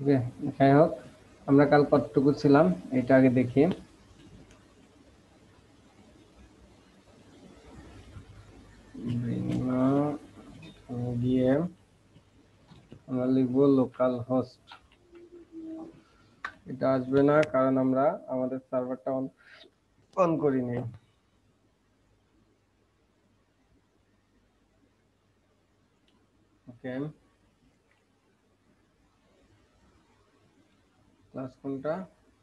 ওকে, যাই হোক, আমরা কাল কতটুকু ছিলাম এটা আগে দেখি। গিয়ে আমরা লিখবো লোকাল হোস্ট। এটা আসবে না কারণ আমরা আমাদের সার্ভারটা অন করিনি। ওকে, ক্লাস কোনটা?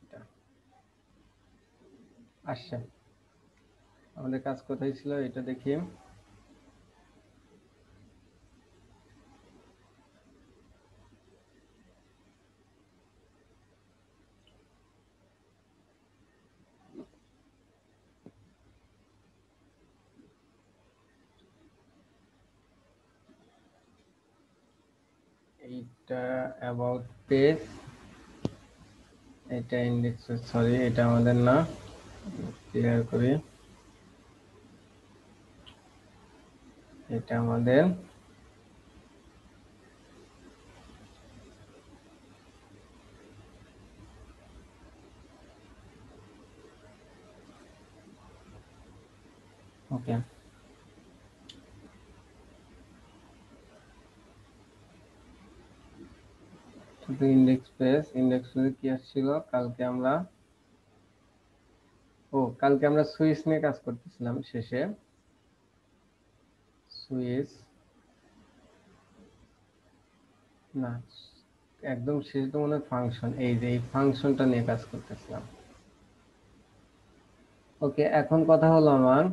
এটা আসছে। আমাদের কাজ কোথায় ছিল এটা দেখি। এইটা অ্যাবাউট পেজ, এটা ইন্ডেক্স, সরি এটা আমাদের না, ক্লিয়ার করি। এটা আমাদের ওকে। শুধু ইন্ডেক্স পেজ, ইন্ডেক্স পেজে কি আসছিল কালকে আমরা, কালকে আমরা সুইচ নিয়ে কাজ করতেছিলাম শেষে। সুইচ না, একদম শেষ তো মনে হয় ফাংশন, এই যে এই ফাংশনটা নিয়ে কাজ করতেছিলাম। ওকে, এখন কথা হলো আমার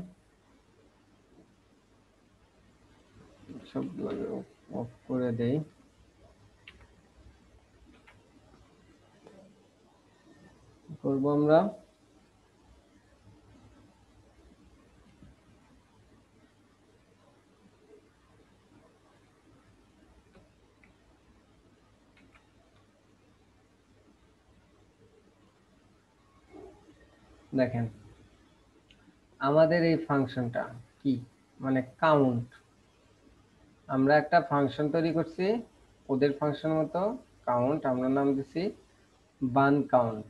সবগুলো অফ করে দেই। করবো আমরা দেখেন আমাদের এই ফাংশনটা কি, মানে কাউন্ট। আমরা একটা ফাংশন তৈরি করছি ওদের ফাংশন মতো, কাউন্ট আমরা নাম দিছি বান কাউন্ট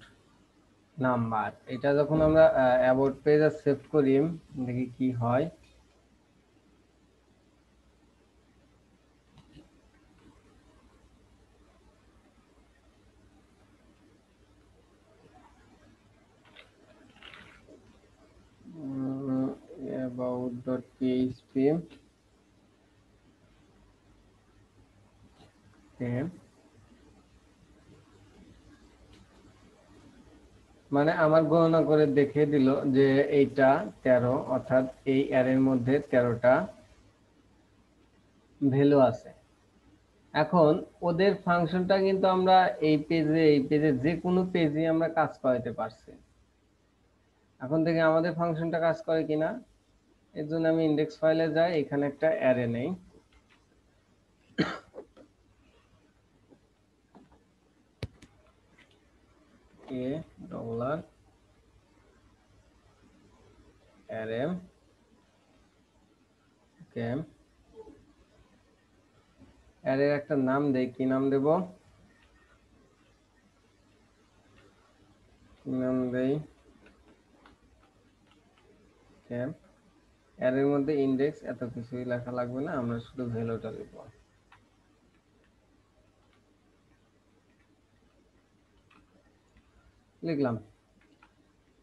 নাম্বার। এটা যখন আমরা অ্যাবাউট পেজে সেভ করি দেখি কি হয়। about.php মানে আমার গণনা করে দেখিয়ে দিল যে এইটা 13, অর্থাৎ এই অ্যারের মধ্যে 13টা ভ্যালু আছে। এখন ওদের ফাংশনটা কিন্তু আমরা এই পেজে যে কোনো পেজে আমরা কাজ করাতে পারছি। এখন থেকে আমাদের ফাংশনটা কাজ করে কিনা, এর জন্য আমি ইন্ডেক্স ফাইলে যাই, এখানে একটা অ্যারে নেই। এ ডলার অ্যারে, ওকে, অ্যারের একটা নাম দেই, কি নাম দেব, কি নাম দেই, ওকে। অ্যারের মধ্যে ইন্ডেক্স এত কিছুই লেখা লাগবে না, আমরা শুধু ভ্যালুটা লিখব। লিখলাম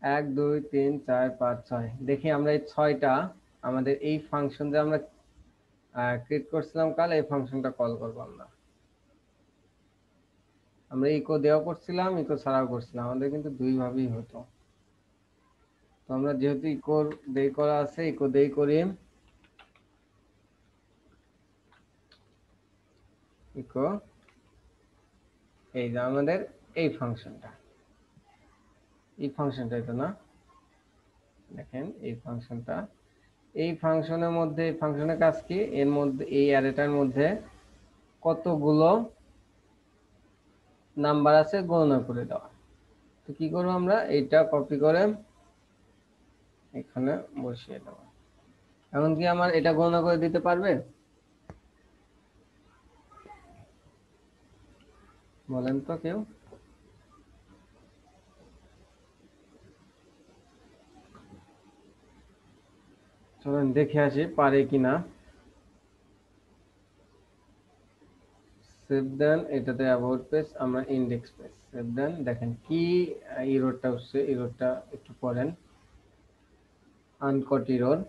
1 2 3 4 5 6। দেখি আমরা এই 6টা আমাদের এই ফাংশন যে আমরা ক্রিয়েট করছিলাম কাল, এই ফাংশনটা কল করবো আমরা। আমরা ইকো দেওয়া করছিলাম, ইকো ছাড়াও করছিলাম, আমাদের কিন্তু দুই ভাবেই হতো। তো আমরা যেহেতু ইকোর দেই করা আছে, ইকো দেই করি ইকো, এই যে আমাদের এই ফাংশনটা, এই ফাংশনটাই তো না, দেখেন এই ফাংশনটা, এই ফাংশনের মধ্যে, এই ফাংশনের কাজ কি, এর মধ্যে এই অ্যারেটার মধ্যে কতগুলো নাম্বার আছে গণনা করে দেওয়া। তো কি করবো আমরা, এইটা কপি করে এখানে বসিয়ে দেবো। এখন কি আমার এটা গণনা করে দিতে পারবে? বলেন তো কেউ। চলেন দেখে আসি পারে কিনা। সেভ দেন, এটাতে অ্যাবাউট পেজ, আমরা ইন্ডেক্স পেজ সেভ দেন। দেখেন কি এররটা হচ্ছে, এররটা একটু পড়েন। Uncaught error,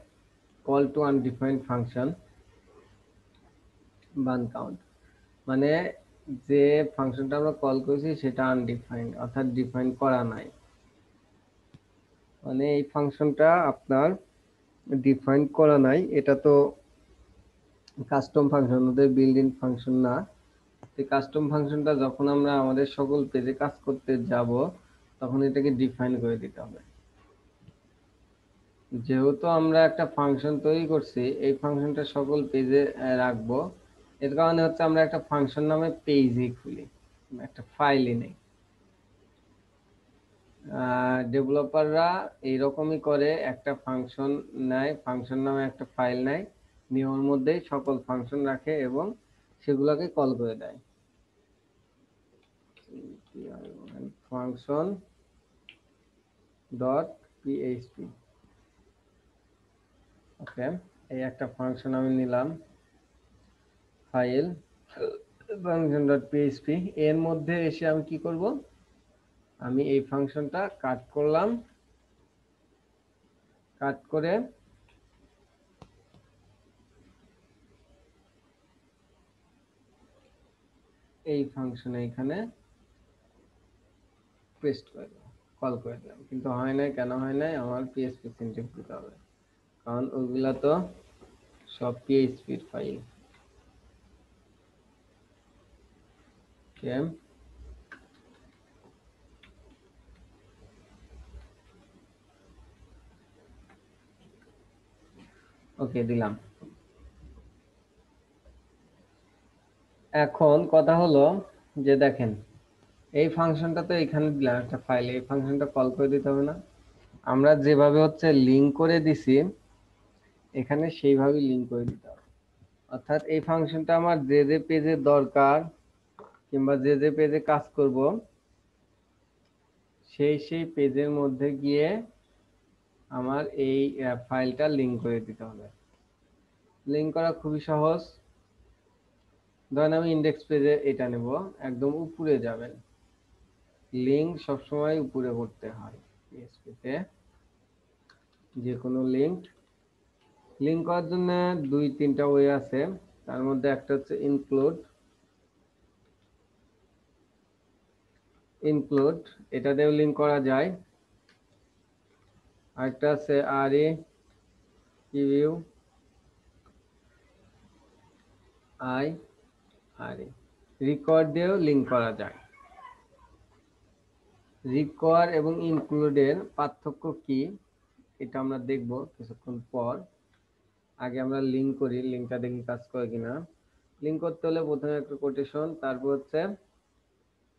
call to undefined function ban count, মানে যে ফাংশনটা আমরা কল করেছি সেটা আনডিফাইন্ড, অর্থাৎ ডিফাইন করা নাই। মানে এই ফাংশনটা আপনার ডিফাইন করা নাই, এটা তো কাস্টম ফাংশন, ওদের বিল্ড ইন ফাংশন না। এই কাস্টম ফাংশনটা যখন আমরা আমাদের সকল পেজে কাজ করতে যাব তখন এটাকে ডিফাইন করে দিতে হবে। যেহেতু আমরা একটা ফাংশন তৈরি করছি, এই ফাংশনটা সকল পেজে রাখবো, এর কারণে হচ্ছে আমরা একটা ফাংশন নামে পেজই খুলি, একটা ফাইলই নেই। ডেভেলপাররা এইরকমই করে, একটা ফাংশন নেয়, ফাংশন নামে একটা ফাইল নেয়, নিয়মের মধ্যেই সকল ফাংশন রাখে এবং সেগুলোকে কল করে দেয়। ফাংশন ডট পিএইচপি, ওকে, এই একটা ফাংশন আমি নিলাম, ফাইল ফাংশন ডট পিএইচপি। এর মধ্যে এসে আমি কি করব, আমি এই ফাংশনটা কাট করলাম, কাট করে এই ফাংশনে এখানে পেস্ট করে দিলাম, কল করে দিলাম। কিন্তু হয় নাই, কেন হয় নাই, আমার পিএইচপি সিনট্যাক্স দিতে হবে, কারণ ওইগুলা তো সব পিএইচপির ফাইল। ওকে, ওকে দিলাম। এখন কথা হলো যে দেখেন, এই ফাংশনটা তো এখানে দিলাম একটা ফাইল, এই ফাংশনটা কল করে দিতে হবে না? আমরা যেভাবে হচ্ছে লিঙ্ক করে দিছি এখানে সেইভাবেই লিঙ্ক করে দিতে হবে। অর্থাৎ এই ফাংশনটা আমার যে যে পেজে দরকার কিংবা যে যে পেজে কাজ করব সেই সেই পেজের মধ্যে গিয়ে আমার এই ফাইলটা লিঙ্ক করে দিতে হবে। লিঙ্ক করা খুবই সহজ। ধরেন আমি ইন্ডেক্স পেজে এটা নেব, একদম উপরে যাবেন, লিঙ্ক সবসময় উপরে করতে হয় পিএইচপিতে। যে কোনো লিঙ্ক লিঙ্ক করার জন্য দুই তিনটা ওয়ে আছে, তার মধ্যে একটা হচ্ছে ইনক্লুড, ইনক্লুড এটা দিয়েও লিঙ্ক করা যায়। আরেকটা আছে আর এ প্রিভিউ, আই আর এ রিকোয়ার দিয়েও লিঙ্ক করা যায়। রিকোয়ার এবং ইনক্লুডের পার্থক্য কি এটা আমরা দেখব কিছুক্ষণ পর। আগে আমরা লিঙ্ক করি, লিঙ্কটা দেখি কাজ করে কিনা। লিঙ্ক করতে হলে প্রথমে একটা কোটেশন, তারপর হচ্ছে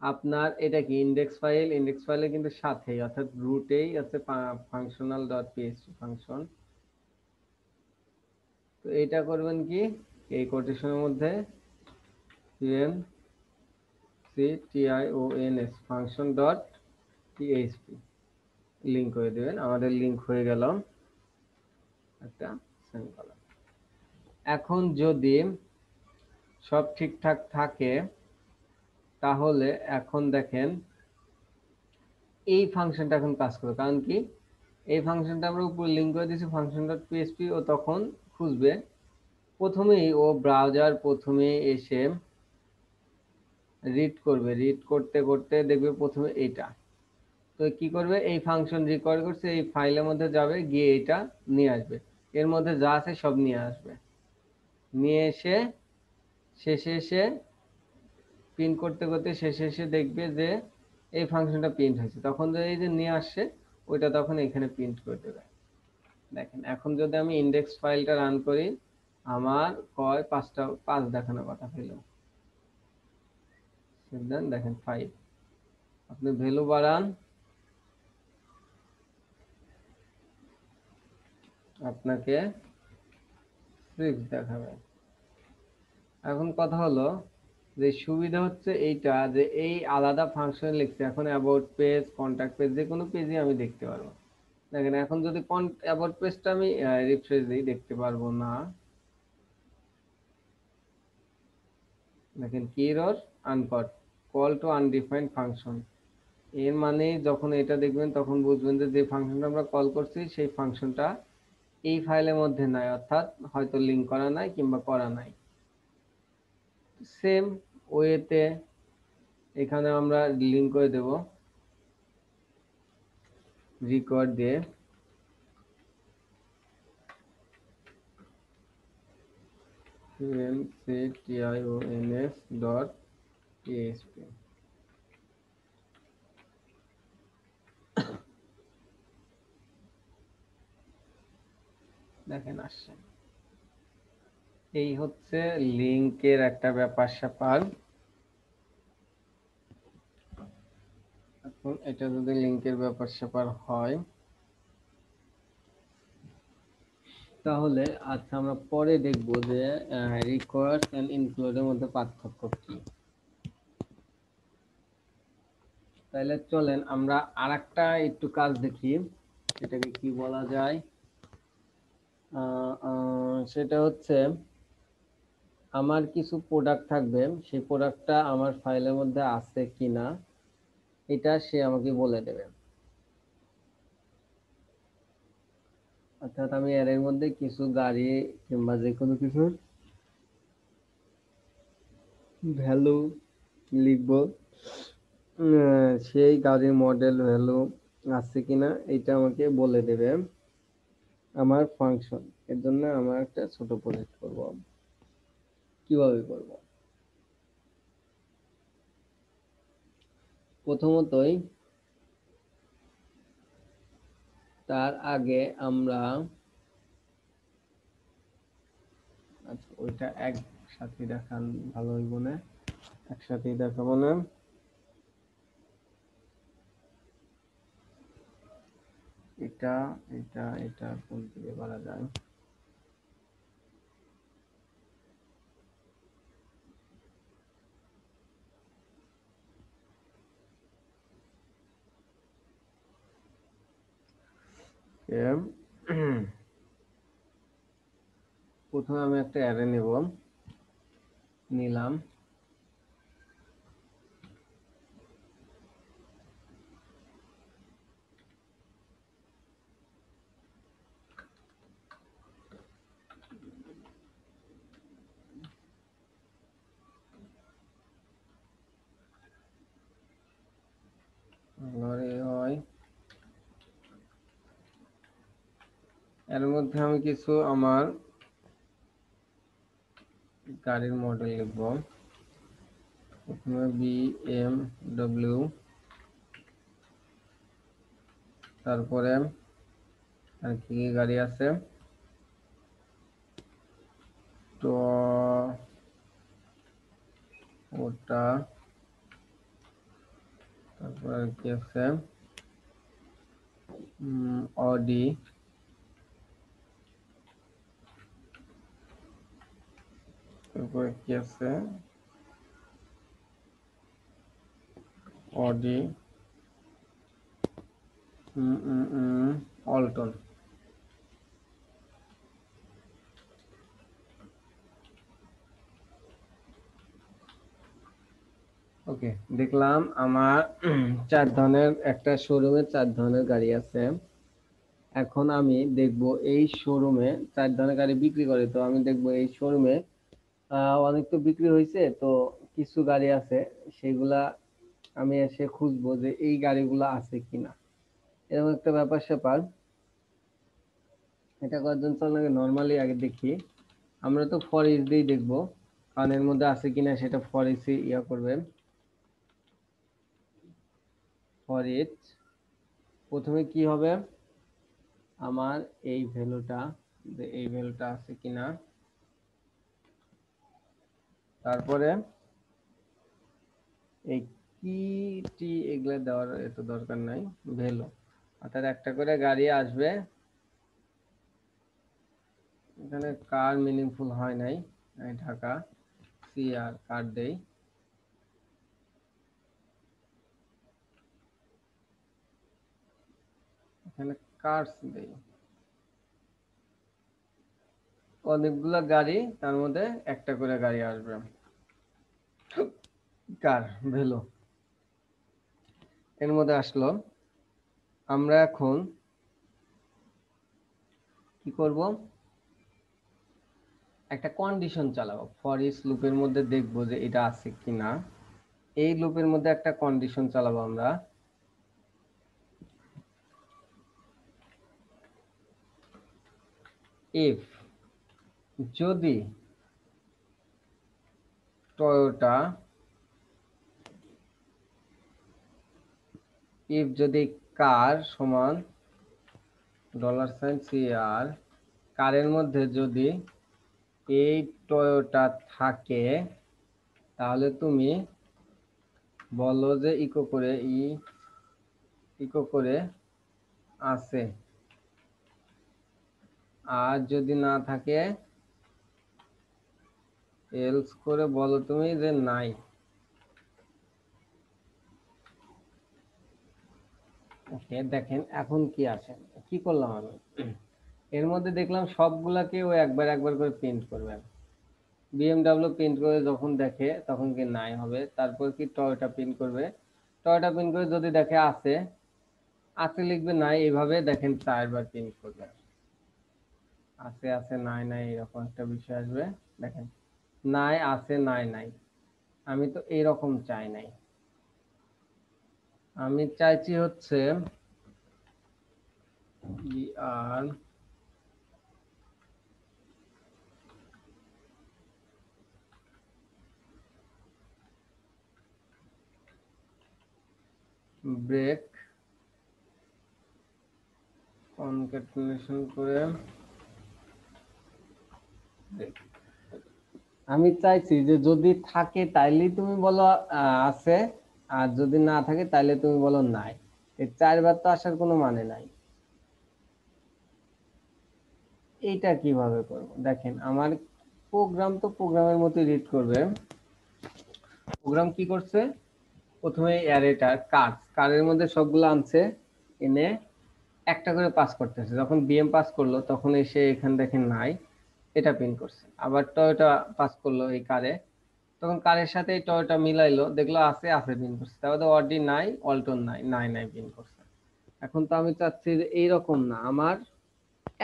আপনার এটা কি ইন্ডেক্স ফাইল, ইন্ডেক্স ফাইলে কিন্তু সাথেই অর্থাৎ রুটেই আছে ফাংশনাল ডট পিএইচপি ফাংশন। তো এটা করবেন কি, এই কোটেশনের মধ্যে functions function dot PHP link করে দেবেন। আমাদের লিঙ্ক হয়ে গেল একটা সেমিকোলন। এখন যদি সব ঠিকঠাক থাকে তাহলে এখন দেখেন এই ফাংশনটা এখন কাজ করবে, কারণ কি এই ফাংশনটা আমরা উপরে লিঙ্ক করে দিয়েছি ফাংশন ডট পিএইচপি, ও তখন খুঁজবে। প্রথমেই ও ব্রাউজার প্রথমে এসে রিড করবে, রিড করতে করতে দেখবে প্রথমে এটা, তো কি করবে, এই ফাংশন রিকোয়ার করছে এই ফাইলের মধ্যে যাবে, গিয়ে এটা নিয়ে আসবে, এর মধ্যে যা আছে সব নিয়ে আসবে, নিয়ে এসে শেষে এসে প্রিন্ট করতে করতে শেষে এসে দেখবে যে এই ফাংশনটা প্রিন্ট হয়েছে, তখন যদি এই যে নিয়ে আসছে ওইটা তখন এখানে প্রিন্ট করে দেবে। দেখেন এখন যদি আমি ইন্ডেক্স ফাইলটা রান করি আমার কয় পাঁচ দেখানোর কথা পেল। দেখেন 5, আপনি ভ্যালু বাড়ান আপনাকে 6 দেখাবে। এখন কথা হলো যে সুবিধা হচ্ছে এইটা, যে এই আলাদা ফাংশন লিখছে, এখন অ্যাবাউট পেজ, কন্টাক্ট পেজ, যে কোনো পেজে আমি দেখতে পারবো। দেখেন এখন যদি অ্যাবাউট পেজটা আমি রিফ্রেশ দিই, দেখতে পারবো না। দেখেন কি error, uncaught, call to undefined function. এর মানে যখন এটা দেখবেন তখন বুঝবেন যে যে ফাংশনটা আমরা কল করছি সেই ফাংশনটা এই ফাইলের মধ্যে নাই, অর্থাৎ হয়তো লিঙ্ক করা নাই কিংবা করা নাই। সেম ওয়েতে এখানে আমরা লিঙ্ক করে দেব রিকোয়ার্ড দিয়ে, tions.asp। দেখেন আসছে। এই হচ্ছে লিংকের একটা ব্যাপার স্যাপার। এখন এটা যদি লিংকের ব্যাপার স্যাপার হয় তাহলে আচ্ছা আমরা পরে দেখব যে রিকোয়ার্স এন্ড ইনক্লুডের মধ্যে পার্থক্য কি। তাহলে চলেন আমরা আরেকটা একটু কাজ দেখি, এটাকে কি বলা যায়। সেটা হচ্ছে আমার কিছু প্রোডাক্ট থাকবে, সেই প্রোডাক্টটা আমার ফাইলের মধ্যে আছে কিনা এটা সে আমাকে বলে দেবে। অর্থাৎ আমি এর মধ্যে কিছু গাড়ি কিংবা যে কোনো কিছুর ভ্যালু লিখবো, সেই গাড়ির মডেল ভ্যালু আছে কিনা এটা আমাকে বলে দেবে আমার ফাংশন। এর জন্য আমরা একটা ছোট প্রজেক্ট করব। কিভাবে করব? প্রথমতই তার আগে আমরা, আচ্ছা ওইটা একসাথে দেখান ভালো হইব না, একসাথেই দেখাবো না। এটা এটা এটা কোন দিকে করা যায়? এম, প্রথমে আমি একটা অ্যারে নেব, নিলাম। ঘরে হয়, এর মধ্যে আমি কিছু আমার গাড়ির মডেল লিখব। প্রথমে BMW, তারপরে আর কি কি গাড়ি আছে, ওটা, তারপরে আর কি আছে, অডি, তারপরে কি আছে, অডি, অল্টন। ওকে, দেখলাম আমার চার ধরনের, একটা শোরুমে চার ধরনের গাড়ি আছে। এখন আমি দেখব এই শোরুমে চার ধরনের গাড়ি বিক্রি করে, তো আমি দেখব এই শোরুমে অনেক তো বিক্রি হয়েছে, তো কিছু গাড়ি আছে সেগুলা আমি এসে খুঁজবো যে এই গাড়িগুলো আছে কিনা, এরকম একটা ব্যাপার স্যাপার। এটা করার জন্য চল আগে নর্মালি আগে দেখি, আমরা তো ফর ইচ দিয়েই দেখবো, কারণ এর মধ্যে আছে কিনা সেটা ফর ইচ ইয়া করবে। ফর ইচ প্রথমে কি হবে, আমার এই ভ্যালুটা, যে এই ভ্যালুটা আছে কিনা, তারপরে এই কি টি এগুলা দেওয়ার এত দরকার নাই, ভ্যালু, অর্থাৎ একটা করে গাড়ি আসবে। এখানে কার মিনিংফুল হয় নাই, আমি ঢাকা সিআর কার দেই, এখানে কার্স দেই, অনেকগুলা গাড়ি, তার মধ্যে একটা করে গাড়ি আসবে, কার ভ্যালু এর মধ্যে আসলো। আমরা এখন কি করব, একটা কন্ডিশন চালাবো, ফর ইচ লুপের মধ্যে দেখবো যে এটা আছে কিনা। এই লুপের মধ্যে একটা কন্ডিশন চালাবো আমরা, ইফ যদি টয়োটা, ইফ যদি কার সমান $CR, কারের মধ্যে যদি এই টয়োটা থাকে, তাহলে তুমি বলো যে ইকো করে ইকো করে আছে, আর যদি না থাকে এলস করে বলো তুমি যে নাই। ওকে, দেখেন এখন কি আছে, কি করলাম আমি, এর মধ্যে দেখলাম সবগুলাকে ও একবার একবার করে প্রিন্ট করবে। বিএমডাব্লিউ প্রিন্ট করে যখন দেখে তখন কি নাই হবে, তারপর কি টয়োটা প্রিন্ট করবে, টয়োটা প্রিন্ট করে যদি দেখে আছে, আছে লিখবে, নাই, এইভাবে দেখেন 4বার প্রিন্ট করবে, আছে আছে নাই নাই এরকম একটা বিষয় আসবে। দেখেন নাই আছে নাই নাই, আমি তো এইরকম চাই নাই, আমি চাইছি হচ্ছে আর ব্রেক কনক্যাটেনেশন করে break। আমি চাইছি যে যদি থাকে তাইলেই তুমি বলো আছে, আর যদি না থাকে তাইলে তুমি বলো নাই। এই 4বার তো আসার কোনো মানে নাই। এইটা কিভাবে করব, দেখেন আমার প্রোগ্রাম তো প্রোগ্রামের মতো রিড করবে। প্রোগ্রাম কি করছে, প্রথমে অ্যারেটা কারের মধ্যে সবগুলো আনছে, এনে একটা করে পাস করতেছে, যখন বিএম পাস করলো তখন এসে এখানে দেখেন নাই, এটা প্রিন্ট করছে। আবার টয়োটা পাস করলো এই কারে, তখন কারের সাথে এই টয়োটা মিলাইলো, দেখলো আছে আছে প্রিন্ট করছে, তারপরে অডি নাই, অল্টন নাই, নাই নাই প্রিন্ট করছে। এখন তো আমি চাচ্ছি যে এইরকম না, আমার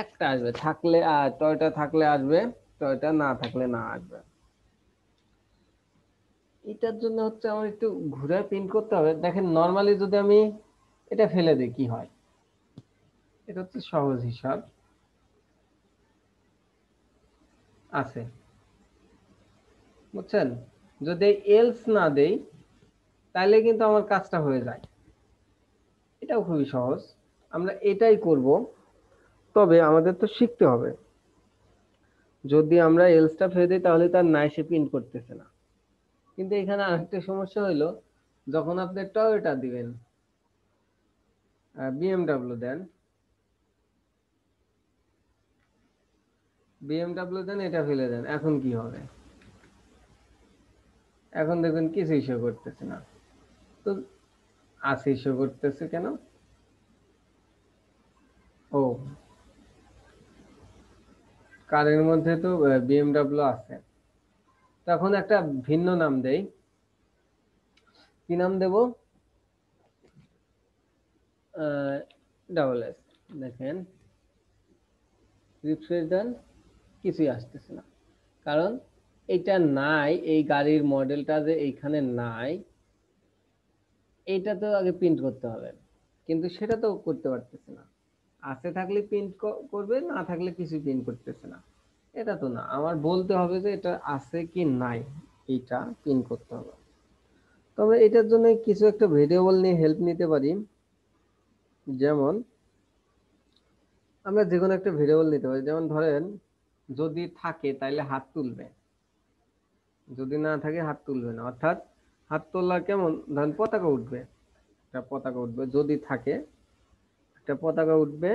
একটা আসবে, থাকলে টয়োটা থাকলে আসবে, টয়োটা না থাকলে না আসবে। এটার জন্য হচ্ছে আমার একটু ঘুরে প্রিন্ট করতে হবে। দেখেন নর্মালি যদি আমি এটা ফেলে দিই কি হয়, এটা হচ্ছে সহজ হিসাব, আছে, বুঝছেন। যদি এলস না দেই তাহলে কিন্তু আমার কাজটা হয়ে যায়, এটাও খুবই সহজ, আমরা এটাই করব। তবে আমাদের তো শিখতে হবে, যদি আমরা এলসটা ফেলে দিই তাহলে তার নাই সে প্রিন্ট করতেছে না। কিন্তু এখানে আরেকটা সমস্যা হলো, যখন আপনি টয়োটা দিবেন, বিএমডাব্লিউ দেন, বিএমডাব্লিউ দেন, এটা ফেলে দেন, এখন কি হবে, এখন দেখবেন কিছুই শো করতেছে না। তো আছে শো করতেছে কেন, ও কারের মধ্যে তো বিএমডাব্লিউ আছে। তখন একটা ভিন্ন নাম দেই, কি নাম দেব, ডাবল এস। দেখেন রিফ্রেশ দেন, কিছুই আসতেছে না, কারণ এটা নাই, এই গাড়ির মডেলটা যে এইখানে নাই, এইটা তো আগে প্রিন্ট করতে হবে, কিন্তু সেটা তো করতে পারতেছে না। আছে থাকলে প্রিন্ট করবে, না থাকলে কিছু প্রিন্ট করতেছে না। এটা তো না, আমার বলতে হবে যে এটা আছে কি নাই, এইটা প্রিন্ট করতে হবে। তো আমরা এটার জন্য কিছু একটা ভেরিয়েবল নিয়ে হেল্প নিতে পারি, যেমন আমরা যে কোনো একটা ভেরিয়েবল নিতে পারি, যেমন ধরেন যদি থাকে তাহলে হাত তুলবে, যদি না থাকে হাত তুলবে না। অর্থাৎ হাত তোলা কেমন, ধরেন পতাকা উঠবে, একটা পতাকা উঠবে, যদি থাকে একটা পতাকা উঠবে,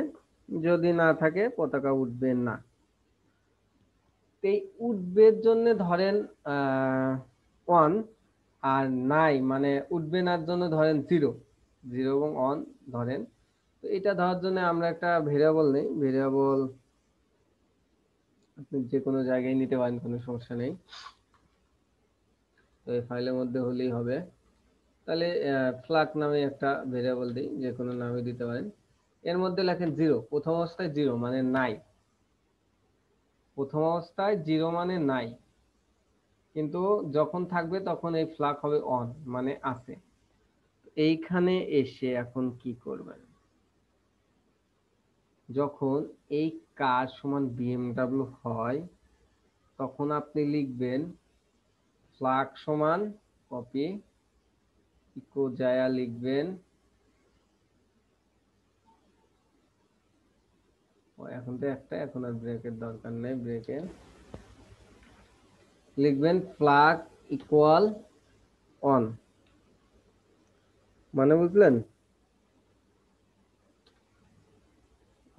যদি না থাকে পতাকা উঠবে না। এই উঠবের জন্য ধরেন 1, আর নাই মানে উঠবে না জন্য ধরেন 0, 0 এবং 1 ধরেন। তো এটা ধরার জন্য আমরা একটা ভেরিয়েবল নেই, ভেরিয়েবল আপনি যে কোনো জায়গায় নিতে পারেন, কোনো সমস্যা নেই। তো এই ফাইলের মধ্যে হলেই হবে। তাহলে ফ্লাগ নামে একটা ভেরিয়েবল দিই, যে কোনো নামে দিতে পারেন। এর মধ্যে লেখেন জিরো, প্রথম অবস্থায় জিরো মানে নাই, প্রথম অবস্থায় জিরো মানে নাই, কিন্তু যখন থাকবে তখন এই ফ্লাগ হবে অন মানে আছে। এইখানে এসে এখন কি করবেন, যখন এই কার সমান বিএমডব্লিউ হয় তখন আপনি লিখবেন ফ্লাগ সমান কপি ইকো জায়া লিখবেন, এখন তো একটা, এখন আর ব্রেকের দরকার নেই, ব্রেকে লিখবেন ফ্লাগ ইকুয়াল অন, মানে বুঝলেন?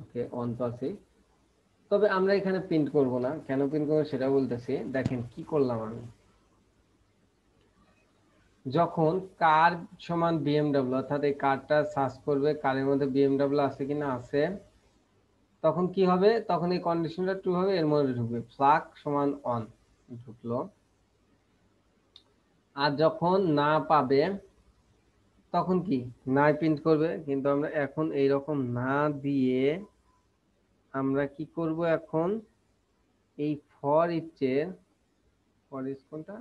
ওকে, অন তো আছে। তবে আমরা এখানে প্রিন্ট করব না, কেন প্রিন্ট করবো সেটা বলতেছি। দেখেন কি করলাম আমি, যখন কার সমান বিএমডব্লিউ, অর্থাৎ এই কারটা সার্চ করবে কারের মধ্যে বিএমডব্লিউ আছে কিনা, আছে, তখন কি হবে, তখন এই কন্ডিশনটা ট্রু হবে, এর মধ্যে ঢুকবে ফ্লাগ সমান অন, ঢুকলো। আর যখন না পাবে তখন কি নাই প্রিন্ট করবে, কিন্তু আমরা এখন এই রকম না দিয়ে আমরা কি করব, এখন এই ফর ইচের, ফর ইচ কোনটা,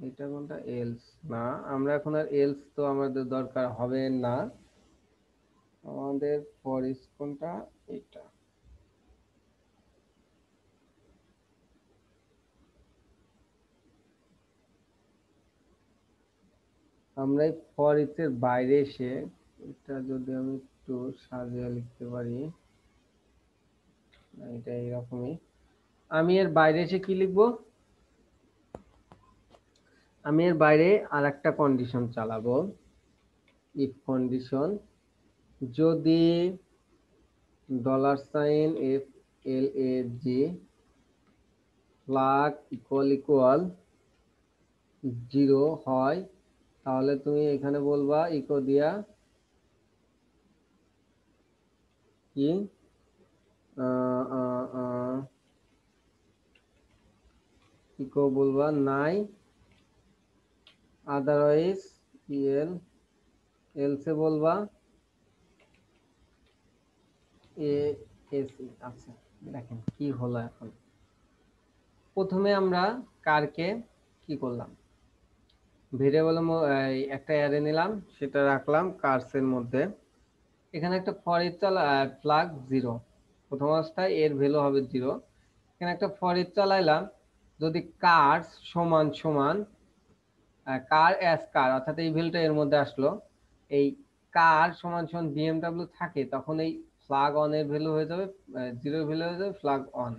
এটা কোনটা, এলস না, আমরা এখন আর এলস তো আমাদের দরকার হবে না, আমাদের ফর ইচ কোনটা, এটা। আমরা এই ফর ইচ এর বাইরে এসে এটা যদি আমি একটু সাজিয়ে লিখতে পারি, এটা এইরকমই, আমি এর বাইরে এসে কি লিখবো, আমি এর বাইরে আর একটা কন্ডিশন চালাবো, ইফ কন্ডিশন, যদি $, এফ এল এ জি ফ্লাগ ইকুয়াল ইকুয়াল জিরো হয়, তাহলে তুমি এখানে বলবা ইকো দিয়া কি, ইকো বলবা নাই, আদারওয়াইজ এল, এলসে বলবা এ এস। আচ্ছা, দেখেন কি হলো এখন। প্রথমে আমরা কারকে কি করলাম, ভেরিয়েবল একটা অ্যারে নিলাম, সেটা রাখলাম কার্সের মধ্যে, এখানে একটা ফর ইচ ফ্লাগ জিরো, প্রথম অবস্থায় এর ভ্যালু হবে জিরো, এখানে একটা ফর ইচ চালাইলাম, যদি কার সমান সমান কার অ্যাস কার, অর্থাৎ এই ভ্যালুটা এর মধ্যে আসলো, এই কার সমান সমান বিএমডব্লিউ থাকে, তখন এই ফ্লাগ অন এর ভ্যালু হয়ে যাবে জিরো, ভ্যালু হয়ে যাবে ফ্লাগ অন।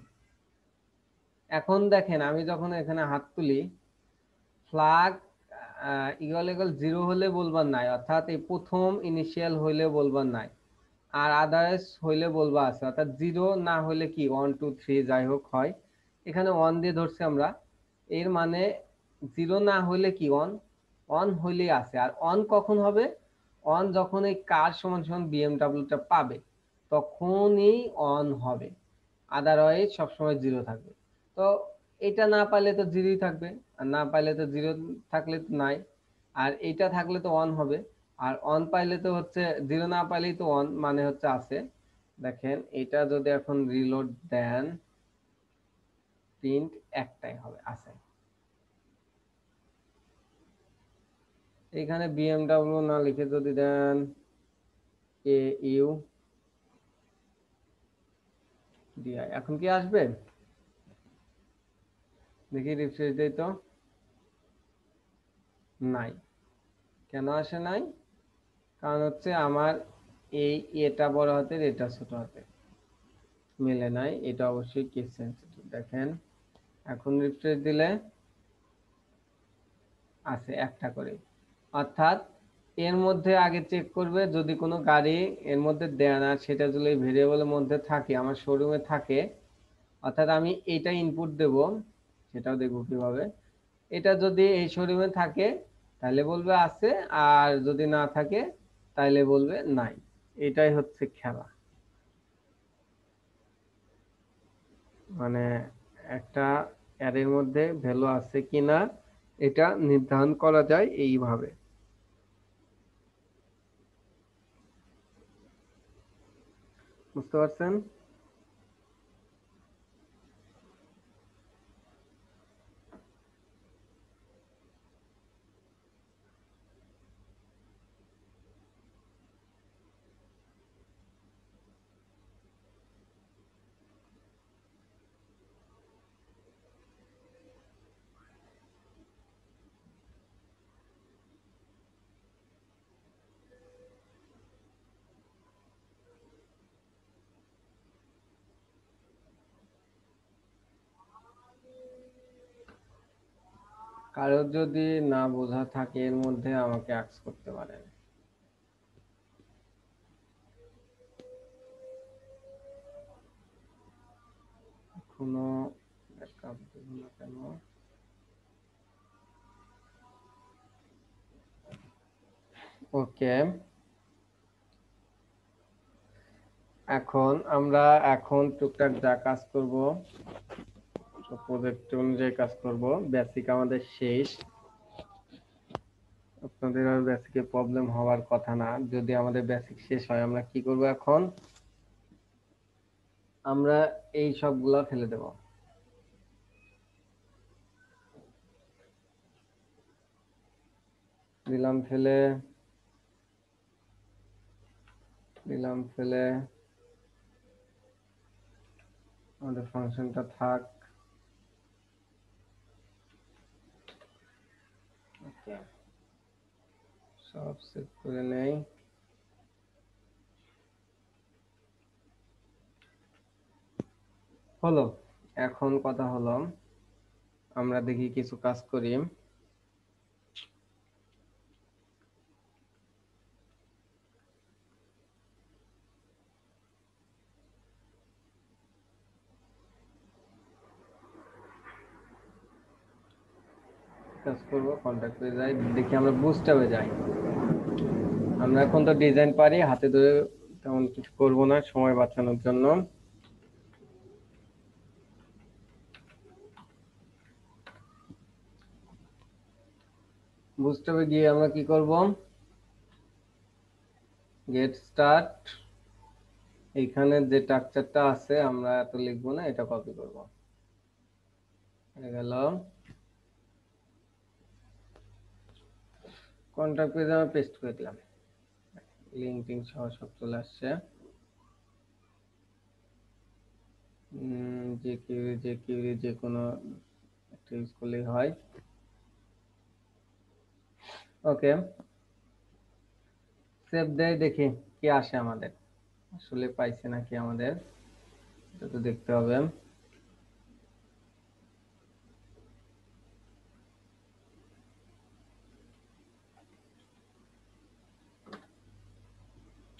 এখন দেখেন আমি যখন এখানে হাত তুলি, ফ্লাগ ইকুয়াল ইকুয়াল জিরো হলে বলবার নাই, অর্থাৎ এই প্রথম ইনিশিয়াল হইলে বলবার নাই, আর আদার্স হইলে বলবা আছে, অর্থাৎ জিরো না হইলে কি 1 2 3 যাই হোক হয়, এখানে অন দিয়ে ধরছি আমরা, এর মানে জিরো না হইলে কি অন, অন হইলেই আছে। আর অন কখন হবে, অন যখন এই কার সমান সমান বিএমডব্লিউটা পাবে তখনই অন হবে, আদারওয়াইজ সবসময় জিরো থাকবে। তো এটা না পাইলে তো জিরোই থাকবে, আর না পাইলে তো জিরো থাকলে তো নাই, আর এইটা থাকলে তো অন হবে, আর অন পাইলে তো হচ্ছে জিরো, না পাইলেই তো অন মানে হচ্ছে আছে। দেখেন এটা যদি এখন রিলোড দেন, প্রিন্ট একটাই হবে, আছে। এখানে বিএমডব্লিউ না লিখে যদি দেন এ ইউ ডিআই, এখন কি আসবে, দেখি রিফ্রেশ দেই তো, নাই। কেন আসে নাই, কারণ হচ্ছে আমার এই এটা বড় হাতের এটা ছোট হাতের, মিলে নাই, এটা অবশ্যই কেস সেন্সিটিভ। দেখেন এখন রিফ্রেশ দিলে আছে একটা করে, অর্থাৎ এর মধ্যে আগে চেক করবে যদি কোনো গাড়ি এর মধ্যে দেয় না, সেটা যদি ভেরিয়েবলের মধ্যে থাকে, আমার শোরুমে থাকে, অর্থাৎ আমি এইটা ইনপুট দেব, সেটাও দেখবো কিভাবে, এটা যদি এই শোরুমে থাকে তাহলে বলবে আছে, আর যদি না থাকে তাইলে বলবে নাই। এটাই হচ্ছে খেলা। মানে একটা অ্যারের মধ্যে ভ্যালু আছে কিনা এটা নির্ধারণ করা যায় এইভাবে। বুঝতে পারছেন? কারোর যদি না বোঝা থাকে এর মধ্যে আমাকে আস্ক করতে পারেন। এখনো ব্যাকআপ দেব না কেন? ওকে, এখন আমরা টুকটাক যা কাজ করব প্রজেক্ট অনুযায়ী কাজ করব। বেসিক আমাদের শেষ। আপনাদের আর বেসিকে প্রবলেম হওয়ার কথা না। যদি আমাদের বেসিক শেষ হয় আমরা কি করব এখন? আমরা এই সবগুলা ফেলে দেব। দিলাম ফেলে, দিলাম ফেলে, আমাদের ফাংশনটা থাক। ওকে, সব সেট করে নেই। হলো। এখন কথা হলো আমরা দেখি কিছু কাজ করি। কাজ করব, কন্টাক্টে যাই, দেখি আমরা বুস্টআপে যাই। আমরা এখন তো ডিজাইন পারি, হাতে ধরে তেমন কিছু করব না সময় বাঁচানোর জন্য। বুস্টআপে গিয়ে আমরা কি করব? গেট স্টার্ট, এইখানে যে স্ট্রাকচারটা আছে আমরা এত লিখবো না, এটা কপি করব। হয়ে গেল। কন্টাক্ট পেজে আমরা পেস্ট করে দিলাম, লিঙ্ক টিঙ্ক সহ সব চলে আসছে। যে কিউরি যে কোনো একটা ইউজ করলেই হয়। ওকে, সেভ দেই, দেখি কি আসে আমাদের। আসলে পাইছে নাকি আমাদের, এটা তো দেখতে হবে।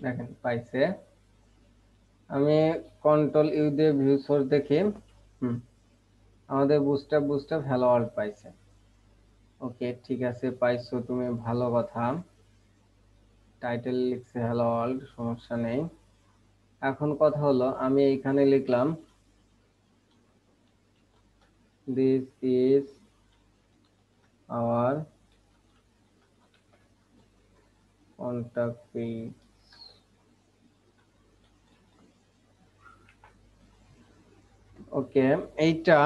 দেখেন পাইছে। আমি কন্ট্রোল ইউ দিয়ে ভিউ সোর্স দেখি। হুম, আমাদের বুস্টআপ হ্যালো ওয়ার্ল্ড পাইছে। ওকে, ঠিক আছে, পাইছো তুমি, ভালো কথা। টাইটেল লিখছে হ্যালো ওয়ার্ল্ড, সমস্যা নেই। এখন কথা হলো আমি এইখানে লিখলাম this is our contact page. Okay, এইটা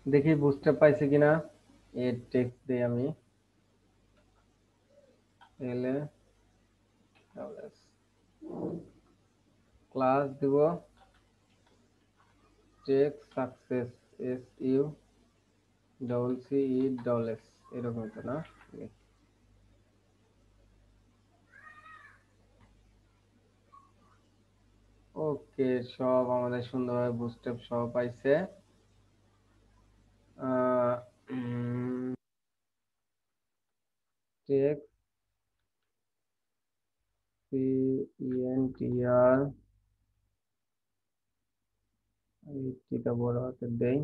দেখি বুঝতে পাইছে কিনা। এর টেক্সট দিই আমি, এলে ক্লাস দিব টেক্সট সাকসেস, SUCCESS, এরকম তো না? ওকে, সব আমাদের সুন্দরভাবে বুস্টআপ সহ পাইছে। টেক্সট CENTR, এইটা বড় হাতের দেই।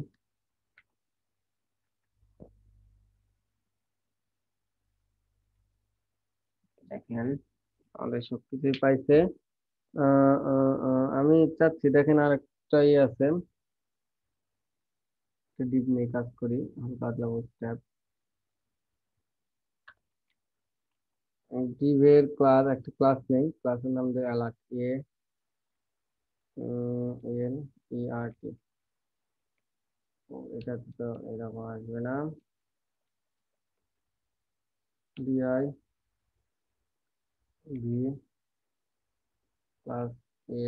দেখেন আমাদের সবকিছুই পাইছে। আমি চাচ্ছি দেখেন আর একটাই আছে, ডিপ নিয়ে কাজ করি, হালকা স্টেপ। ডিভের ক্লাস, একটা ক্লাস নেই, ক্লাসের নাম দিয়ে অ্যালার্ট, এন ই আর টি। এটা তো এরকম আসবে না, ডিআই ভি প্লাস এ,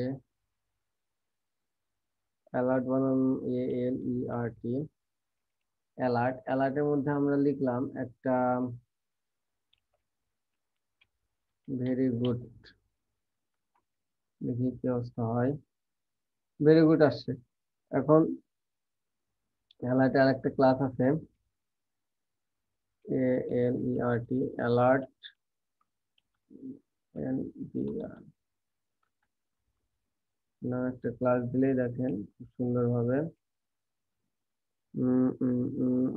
অ্যালার্ট বানান এ এল ই আর টি। অ্যালার্ট, অ্যালার্টের মধ্যে আমরা লিখলাম একটা ভেরি গুড, দেখি কি অবস্থা হয়। ভেরি গুড আসছে। এখন অ্যালার্টে আরেকটা ক্লাস আছে, এ এল ই আর টি, অ্যালার্ট এন জি আর, নাম একটা ক্লাস দিলেই দেখেন খুব সুন্দর ভাবে।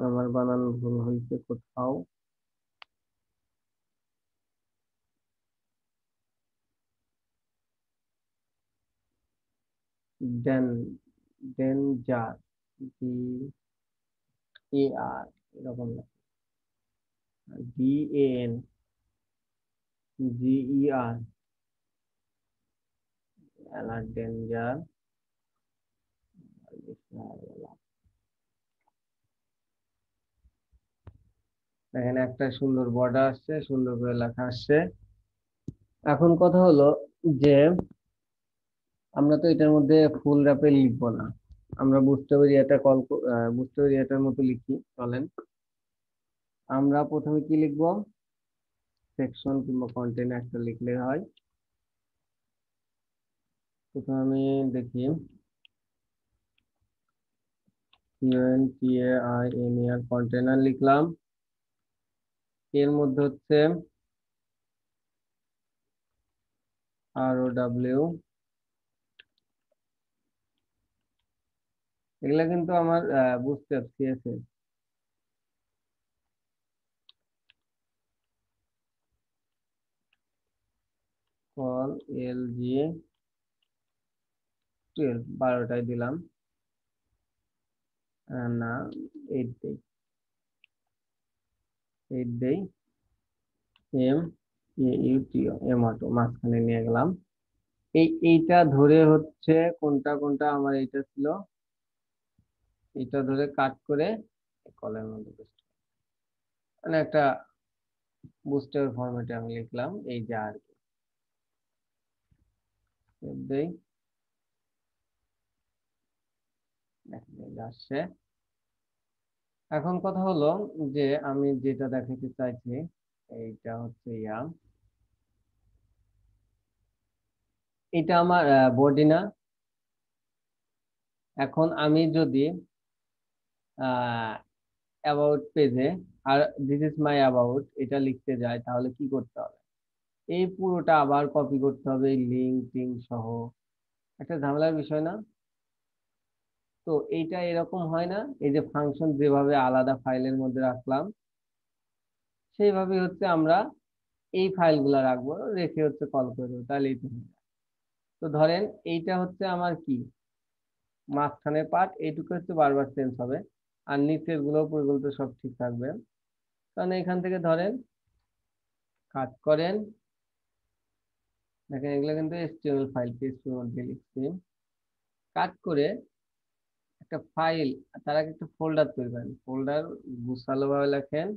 আমার বানান ভুল হয়েছে কোথাও। ডেন, ডেনজার, ডি এ আর, এরকম D A N G E R, alert danger. এখানে একটা সুন্দর বর্ডার আসছে, সুন্দর করে লেখা আসছে। এখন কথা হলো যে আমরা তো এটার মধ্যে ফুল র্যাপে লিখবো না, আমরা বুঝতে পারি এটা বুঝতে পারি এটার মতো লিখি, চলেন। আমরা প্রথমে কি লিখবো, সেকশন কিংবা কন্টেন্ট একটা লিখলে হয়। প্রথমে আমি দেখি কন্টেইনার, কন্টেইনার লিখলাম। এর মধ্যে হচ্ছে আর ও ডাব্লিউ, এগুলা কিন্তু আমার বুঝতে হবে, সিএসএস, কল এল জি 12, 12টায় দিলাম, না 8 দেই, 8 দেই, M A U T O, M auto মাঝখানে নিয়ে গেলাম। এইটা ধরে হচ্ছে কোনটা কোনটা আমার এইটা ছিল, এটা ধরে কাট করে কলের মধ্যে paste, মানে একটা বুস্টার ফরম্যাটে আমি লিখলাম এই যে আর কি, save দেই, দেখেন এই যে আসছে। এখন কথা হলো যে আমি যেটা দেখাতে চাইছি, এইটা হচ্ছে এটা আমার বডি না। এখন আমি যদি অ্যাবাউট পেজে আর দিস ইজ মাই অ্যাবাউট এটা লিখতে যাই, তাহলে কি করতে হবে, এই পুরোটা আবার কপি করতে হবে লিঙ্ক টিঙ্ক সহ, একটা ঝামেলার বিষয় না? তো এইটা এরকম হয় না, এই যে ফাংশন যেভাবে আলাদা ফাইলের মধ্যে রাখলাম, সেইভাবে হচ্ছে আমরা এই ফাইলগুলো রাখবো, রেখে হচ্ছে কল করে দেবো, তাহলেই তো হয়ে যায়। তো ধরেন এইটা হচ্ছে আমার কি, মাঝখানের পার্ট, এইটুকু হচ্ছে বারবার চেঞ্জ হবে, আর নিচের গুলো উপরগুলো তো সব ঠিক থাকবে। কারণ এখান থেকে ধরেন কাট করেন, দেখেন এগুলো কিন্তু এসটিএমএল ফাইল, পিএইচপি এর মধ্যে লিখছি, কাট করে একটা ফাইল, তার আগে একটা ফোল্ডার তৈরি করেন, ফোল্ডার গুছালো ভাবে লেখেন,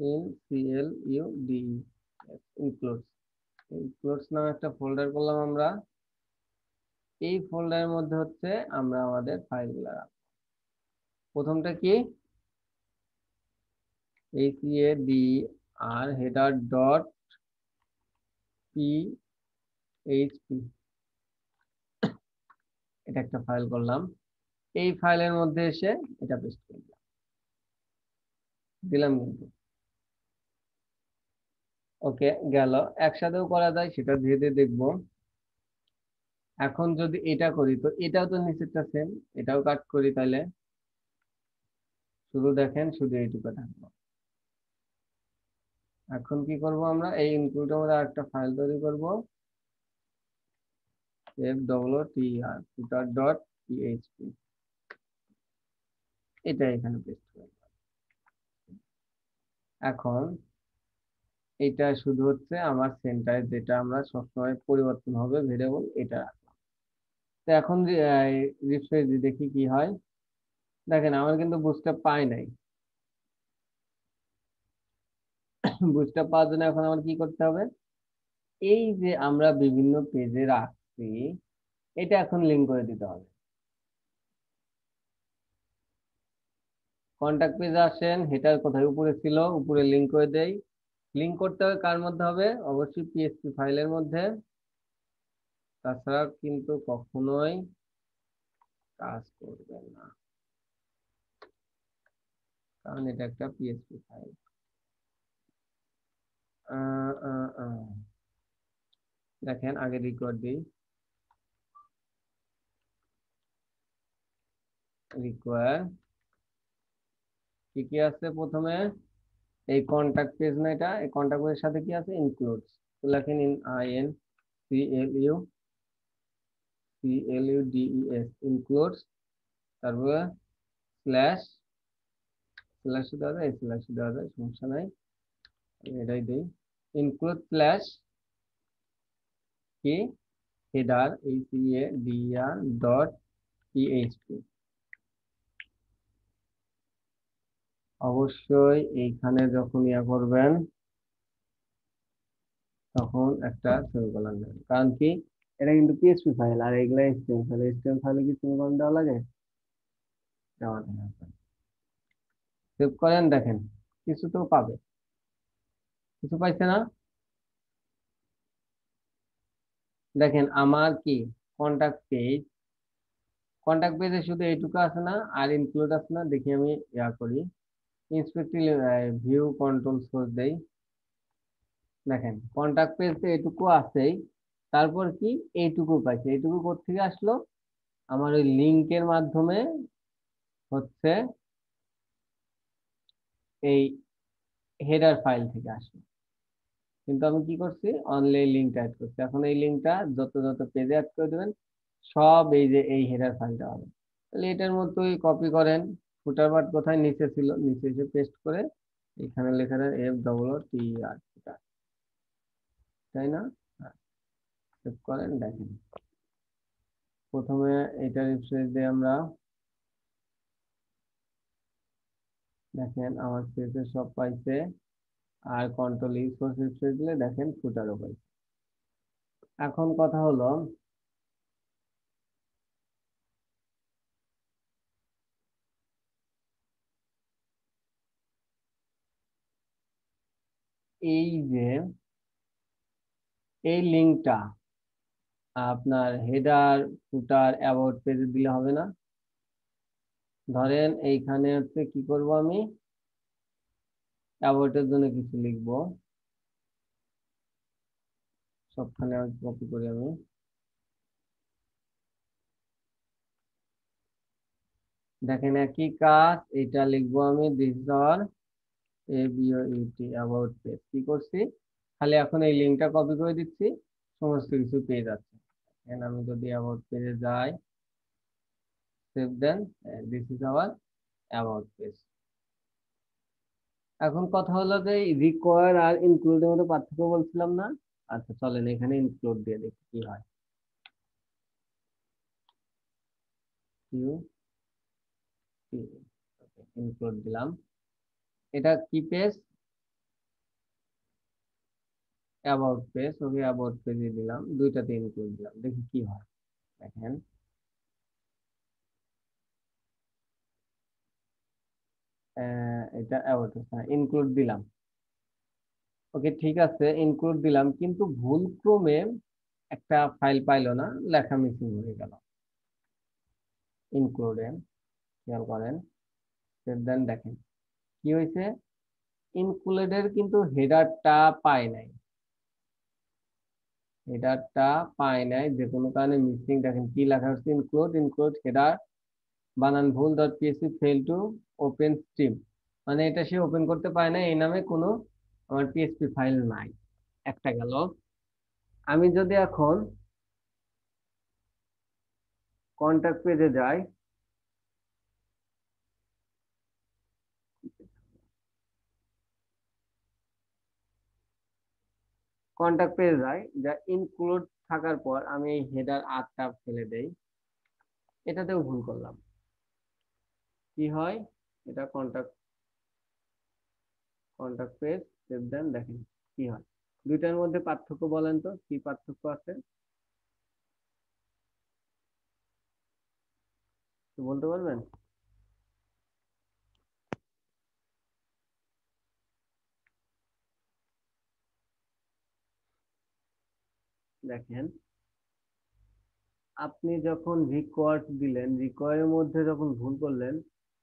in CL U D, includes, includes নামে একটা ফোল্ডার করলাম আমরা। এই ফোল্ডারের মধ্যে হচ্ছে আমরা আমাদের ফাইলগুলো রাখবো। প্রথমটা কি, এইচডি আর হেডার ডট পিএইচপি, এটা একটা ফাইল করলাম। এই ফাইলের মধ্যে এসে এটা পেস্ট করে দিলাম, দিলাম কিন্তু, ওকে গেল। একসাথেও করা যায়, সেটা ধীরে ধীরে দেখবো। এখন যদি এটা করি তো এটাও তো নিচেরটা সেম, এটাও কাট করি, তাহলে শুধু দেখেন শুধু এইটুকু থাকলো। এখন কি করব আমরা, এই ইনক্লুডের মধ্যে আরেকটা ফাইল তৈরি করব, fwtr footer ডট পিএইচপি, এটা এখানে পেস্ট করব। এখন এটা শুধু হচ্ছে আমার সেন্টার, যেটা আমরা সবসময় পরিবর্তন হবে ভেরিয়েবল, এটা রাখলাম। তো এখন রিফ্রেশ দিয়ে দেখি কি হয়। দেখেন আমার কিন্তু বুস্টআপ পাই নাই। বুস্টআপ পাওয়ার জন্য এখন আমার কি করতে হবে, এই যে আমরা বিভিন্ন পেজে রাখছি, এটা এখন লিঙ্ক করে দিতে হবে। কন্টাক্ট পেজে আসেন, হেডার কোথায় উপরে ছিল, উপরে লিঙ্ক করে দেই। লিঙ্ক করতে হবে কার মধ্যে হবে, অবশ্যই পিএসপি ফাইলের মধ্যে, তাছাড়া কিন্তু কখনোই কাজ করবে না, কারণ এটা একটা পিএসপি ফাইল। দেখেন আগে রিকোয়ার দিই, রিকোয়ার কি কি আছে প্রথমে, এই কন্টাক্ট পেজ না, এটা এই কন্টাক্ট পেজের সাথে কি আছে, ইনক্লুডস। তো লেখেন INCLUDES ইনক্লুডস, তারপরে স্ল্যাশ, স্ল্যাশ দেওয়া যায়, স্ল্যাশ দেওয়া যায়, সমস্যা নাই, আমি এটাই দিই। ইনক্লুড স্ল্যাশ কি, হেডার HEADER ডট পিএইচপি। অবশ্যই এইখানে যখন ইয়া করবেন তখন একটা সেমিকোলন দেবেন, কারণ কি এটা কিন্তু পিএইচপি ফাইল, আর এগুলা এচটিএমএল ফাইল, এচটিএমএল ফাইলে কি সেমিকোলন দেওয়া লাগে, দেওয়া থাকে না। সেভ করেন, দেখেন কিছু তো পাবে, কিছু পাইছে না। দেখেন আমার কি কন্টাক্ট পেজ, কন্টাক্ট পেজে শুধু এইটুকু আছে না, আর ইনক্লুড আছে না, দেখি আমি ইয়া করি, ইন্সপেক্টিভ ভিউ কন্ট্রোল সোর্স দেই। দেখেন কন্টাক্ট পেজে এইটুকু আছেই, তারপর কি এইটুকু পাইছে, এইটুকু কোত্থেকে আসলো, আমার ওই লিঙ্কের মাধ্যমে হচ্ছে এই হেডার ফাইল থেকে আসলো। কিন্তু আমি কি করছি, অনলি লিঙ্কটা অ্যাড করছি, এখন এই লিঙ্কটা যত যত পেজে অ্যাড করে দেবেন সব এই যে এই হেডার ফাইলটা হবে। তাহলে এটার মতোই কপি করেন, ফুটার পার্ট কোথায়, নিচে ছিল, নিচে এসে পেস্ট করে এখানে লেখা দেন FWTR ফুটার, তাই না। সেভ করেন, দেখেন প্রথমে এটা রিফ্রেশ দিয়ে আমরা, দেখেন আমার পেজে সব পাইছে, আর কন্ট্রোল ইউজ করে রিফ্রেশ দিলে দেখেন ফুটারও পাইছে। এখন কথা হলো, এই যে এই লিঙ্কটা আপনার হেডার ফুটার অ্যাবাউট পেজে দিলে হবে না। ধরেন এইখানে হচ্ছে কি করব, আমি অ্যাবাউটের জন্য কিছু লিখবো, সবখানে কপি করি আমি। দেখেন একই কাজ, এটা লিখবো আমি, this is hour ABOUT about page. কি করছি, খালি এখন এই লিঙ্কটা কপি করে দিচ্ছি, সমস্ত কিছু পেয়ে যাচ্ছে। এখন আমি যদি অ্যাবাউট পেজে যাই, সেভ দেন, this is our about page. এখন কথা হলো যে রিকোয়ার আর ইনক্লুডের মধ্যে পার্থক্য বলছিলাম না। আচ্ছা চলেন এখানে ইনক্লুড দিয়ে দেখি কি হয়। ইউ ইনক্লুড দিলাম, এটা কি page, about page, okay about পেজে দিলাম, দুইটাতে ইনক্লুড দিলাম, দেখি কি হয়। দেখেন এটা অ্যাবাউট পেজ, হ্যাঁ ইনক্লুড দিলাম, ওকে ঠিক আছে ইনক্লুড দিলাম, কিন্তু ভুল ক্রমে একটা ফাইল পাইলো না, লেখা মিসিং হয়ে গেল ইনক্লুডে, খেয়াল করেন। দেন দেখেন কি হয়েছে, ইনক্লুডের কিন্তু হেডারটা পাই নাই, হেডারটা পাই নাই, যে কোনো কারণে মিসিং। দেখেন কি লেখা হচ্ছে, ইনক্লুড ইনক্লুড হেডার বানান ভুল, .php fail to open stream, মানে এটা সে ওপেন করতে পারে না, এই নামে কোনো আমার পিএইচপি ফাইল নাই, একটা গেল। আমি যদি এখন কন্টাক্ট পেজে যাই, কন্টাক্ট পেজে যাই, যা ইনক্লুড থাকার পর আমি এই হেডার আরটা ফেলে দেই, এটাতেও ভুল করলাম, কি হয়? এটা কন্টাক্ট কন্টাক্ট পেজ সেভ দেন, দেখেন কি হয়। দুইটার মধ্যে পার্থক্য বলেন তো, কি পার্থক্য আছে বলতে পারবেন? দেখেন, আপনি যখন রিকোয়ার্ড দিলেন, রিকোয়ারের মধ্যে যখন ভুল করলেন,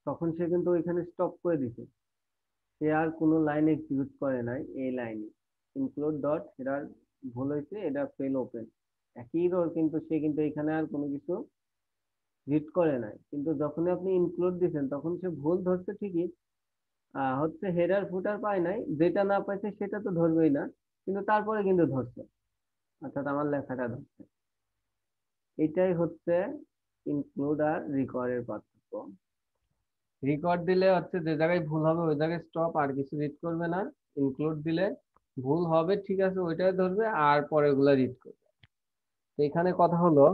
তখন সে কিন্তু ওইখানে স্টপ করে দিছে, সে আর কোনো লাইন এক্সিকিউট করে নাই এই লাইনে। ইনক্লুড ডট হেডার ভুল হয়েছে, এটা ফেল ওপেন, একই রোল, কিন্তু সে কিন্তু এখানে আর কোনো কিছু রিড করে নাই। কিন্তু যখনই আপনি ইনক্লুড দিচ্ছেন তখন সে ভুল ধরছে ঠিকই, হচ্ছে হেডার ফুটার পায় নাই, যেটা না পাইছে সেটা তো ধরবেই না, কিন্তু তারপরে কিন্তু ধরছে, অর্থাৎ আমার লেখাটা ধরছে। এটাই হচ্ছে ইনক্লুড আর রিকোয়ারের পার্থক্য। রিকোয়ার্ড দিলে হচ্ছে যে জায়গায় ভুল হবে ওই জায়গায় স্টপ, আর কিছু রিড করবে না। ইনক্লুড দিলে ভুল হবে ঠিক আছে, ওইটাই ধরবে আর পরেরগুলা রিড করবে। তো এখানে কথা হলো,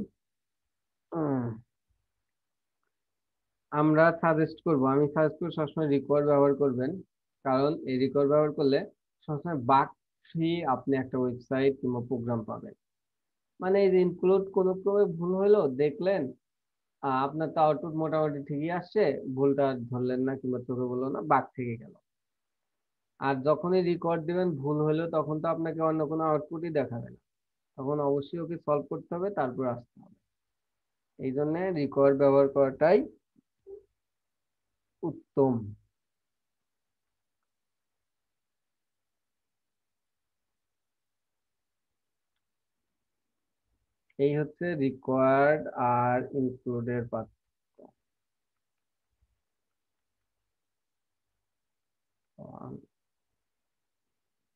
আমরা সাজেস্ট করব, আমি সাজেস্ট করব সবসময় রিকোয়ার ব্যবহার করবেন। কারণ এই রিকোয়ার ব্যবহার করলে সবসময় বাগ ফ্রি আপনি একটা ওয়েবসাইট কিংবা প্রোগ্রাম পাবেন। মানে এই যে ইনক্লুড কোনো ক্রমে ভুল হলো দেখলেন, আপনার তো আউটপুট মোটামুটি ঠিকই আসছে, ভুলটা ধরলেন না কিংবা চোখে বললো না, বাগ থেকে গেল। আর যখনই রেকর্ড দিবেন ভুল হলেও তখন তো আপনাকে অন্য কোনো আউটপুটই দেখাবে না, তখন অবশ্যই ওকে সলভ করতে হবে, তারপর আসতে হবে। এই জন্য রেকর্ড ব্যবহার করাটাই উত্তম। এই হচ্ছে রিকোয়ার্ড আর ইনক্লুডের পার্থক্য।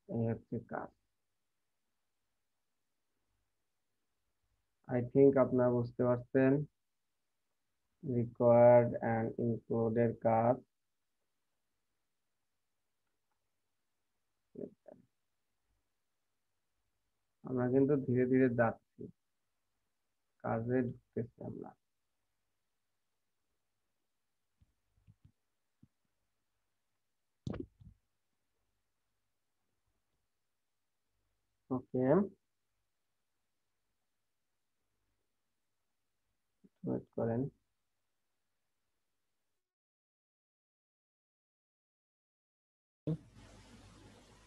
এই হচ্ছে কাজ। আই থিংক আপনারা বুঝতে পারছেন রিকোয়ার্ড অ্যান্ড ইনক্লুডের কাজ। আমরা কিন্তু ধীরে ধীরে যাচ্ছি, কাজে ঢুকতেছি আমরা। ওকে, ওয়েট করেন।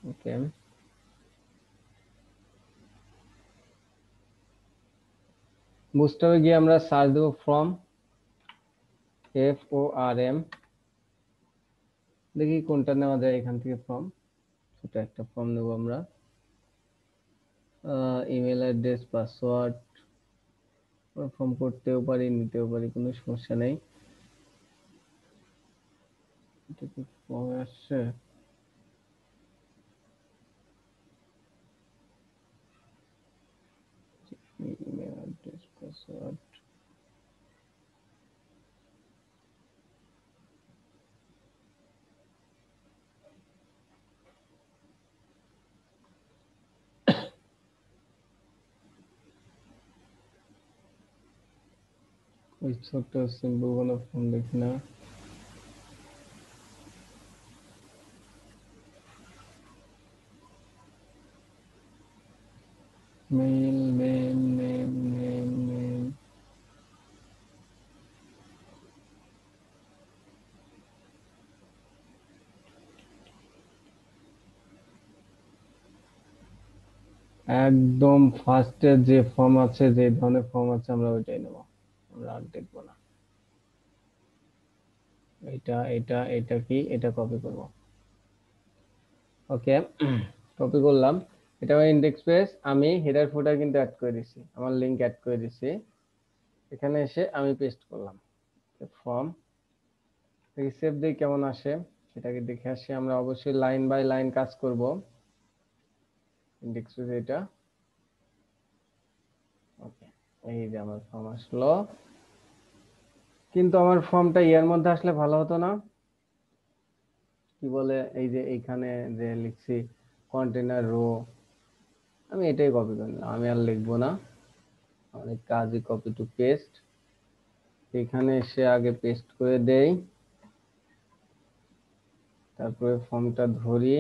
ওকে, বুস্টারে গিয়ে আমরা সার্চ দেবো ফ্রম, FORM, দেখি কোনটা নেওয়া যায় এখান থেকে ফর্ম। ছোট একটা ফর্ম নেবো আমরা, ইমেল অ্যাড্রেস, পাসওয়ার্ড, ফর্ম করতেও পারি নিতেও পারি, কোনো সমস্যা নেই। এটা কি ফর্মে আসছে? ইমেল অ্যাড্রেস, পাসওয়ার্ড, ওই ছোট্ট সিম্পল কোনো ফর্ম দেখি না। Mail, name, name, name, name, একদম ফার্স্টে যে ফর্ম আছে, যে ধরনের ফর্ম আছে আমরা ওইটাই নেব, আমরা আর দেখবো না। এটা এটা এটা কি, এটা কপি করব। ওকে, কপি করলাম। এটা আমার ইন্ডেক্স পেজ, আমি হেডার ফুটার কিন্তু অ্যাড করে দিছি, আমার লিংক অ্যাড করে দিছি। এখানে এসে আমি পেস্ট করলাম ফর্ম, দেখি সেভ দিয়ে কেমন আসে সেটাকে দেখে আসি। আমরা অবশ্যই লাইন বাই লাইন কাজ করব। ইন্ডেক্স পেজ এটা। ওকে, এই যে আমার ফর্ম আসলো, কিন্তু আমার ফর্মটা ইয়ার মধ্যে আসলে ভালো হতো না? কি বলে, এই যে এইখানে যে লিখছি কন্টেনার রো, আমি এটাই কপি করলাম, আমি আর লিখবো না, অনেক কাজই কপি টু পেস্ট। এখানে এসে আগে পেস্ট করে দেই, তারপরে ফর্মটা ধরি,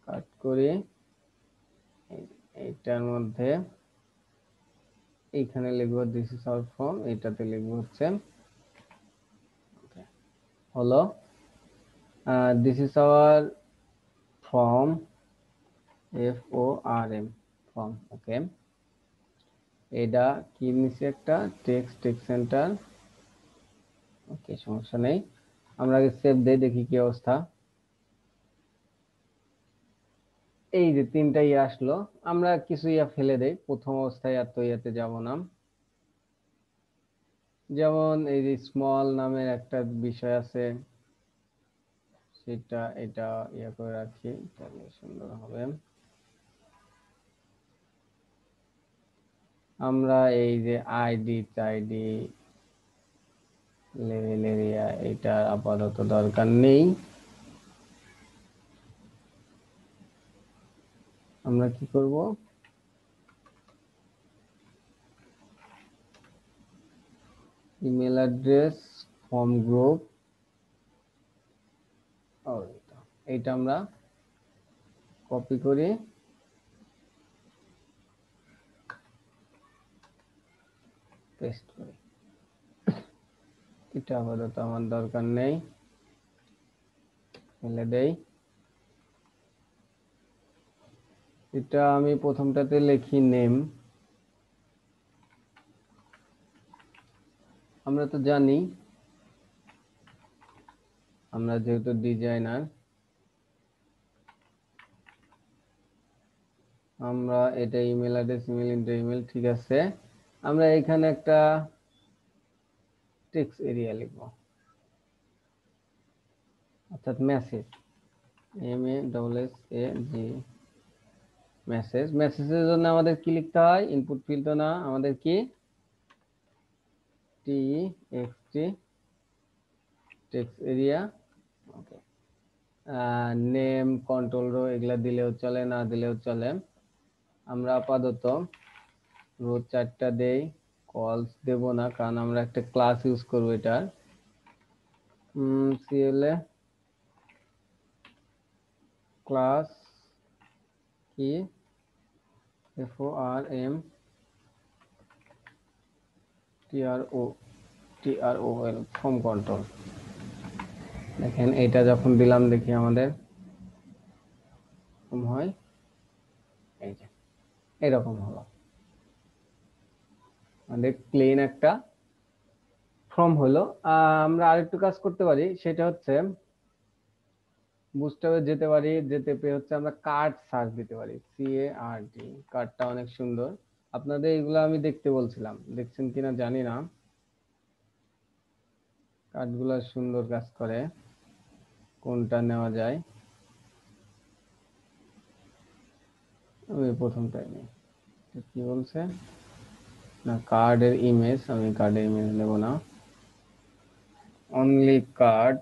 কাট করি, এইটার মধ্যে এইখানে লিখবো দিস ইজ আওয়ার ফর্ম, এটাতে লিখবো হচ্ছে হলো this is our form, FORM form. Okay, এটা কি নিচে একটা টেক্সট সেন্টার। ওকে, সমস্যা নেই, আমরা আগে সেভ দেই, দেখি কি অবস্থা। এই যে তিনটা ইয়ে আসলো, আমরা কিছু ইয়া ফেলে দেই, প্রথম অবস্থায় এত ইয়াতে যাব না। যেমন এই যে স্মল নামের একটা বিষয় আছে, সেটা এটা ইয়া করে রাখি, তাহলে সুন্দর হবে। আমরা এই যে আইডি লেভেল এরিয়া, এটা আপাতত দরকার নেই। আমরা কি করব, ইমেল অ্যাড্রেস, ফর্ম গ্রুপ, এইটা আমরা কপি করি, পেস্ট করি। এটা আপাতত আমার দরকার নেই, ফেলে দেই। এটা আমি প্রথমটাতে লিখি নেম। আমরা তো জানি, আমরা যেহেতু ডিজাইনার, আমরা এটা email address, email inter email, ঠিক আছে। আমরা এখানে একটা টেক্সট এরিয়া লিখব, অর্থাৎ মেসেজ, MASSAG, মেসেজ। মেসেজের জন্য আমাদের কি লিখতে হয়, ইনপুট ফিল্ড না, আমাদের কি TXT টেক্সট এরিয়া। ওকে, নেম, কন্ট্রোল রো এগুলা দিলেও চলে, না দিলেও চলে। আমরা আপাতত রো 4টা দেই, কলস দেব না, কারণ আমরা একটা ক্লাস ইউজ করব এটার। CLA ক্লাস কি, FORM TROL ফর্ম কন্ট্রোল। দেখেন এটা যখন দিলাম, দেখি আমাদের হয়, এই যে এরকম হলো, আমাদের ক্লিন একটা ফর্ম হলো। আমরা আরেকটু কাজ করতে পারি, সেটা হচ্ছে বুস্টআপে যেতে পারি, যেতে পেয়ে হচ্ছে আমরা কার্ড সার্চ দিতে পারি, CARD। কার্ডটা অনেক সুন্দর, আপনাদের এগুলো আমি দেখতে বলছিলাম, দেখছেন কিনা জানি না। কার্ডগুলো সুন্দর কাজ করে, কোনটা নেওয়া যায়, আমি প্রথমটাই নিই। কি বলছে না, কার্ডের ইমেজ, আমি কার্ডের ইমেজ নেব না, only card.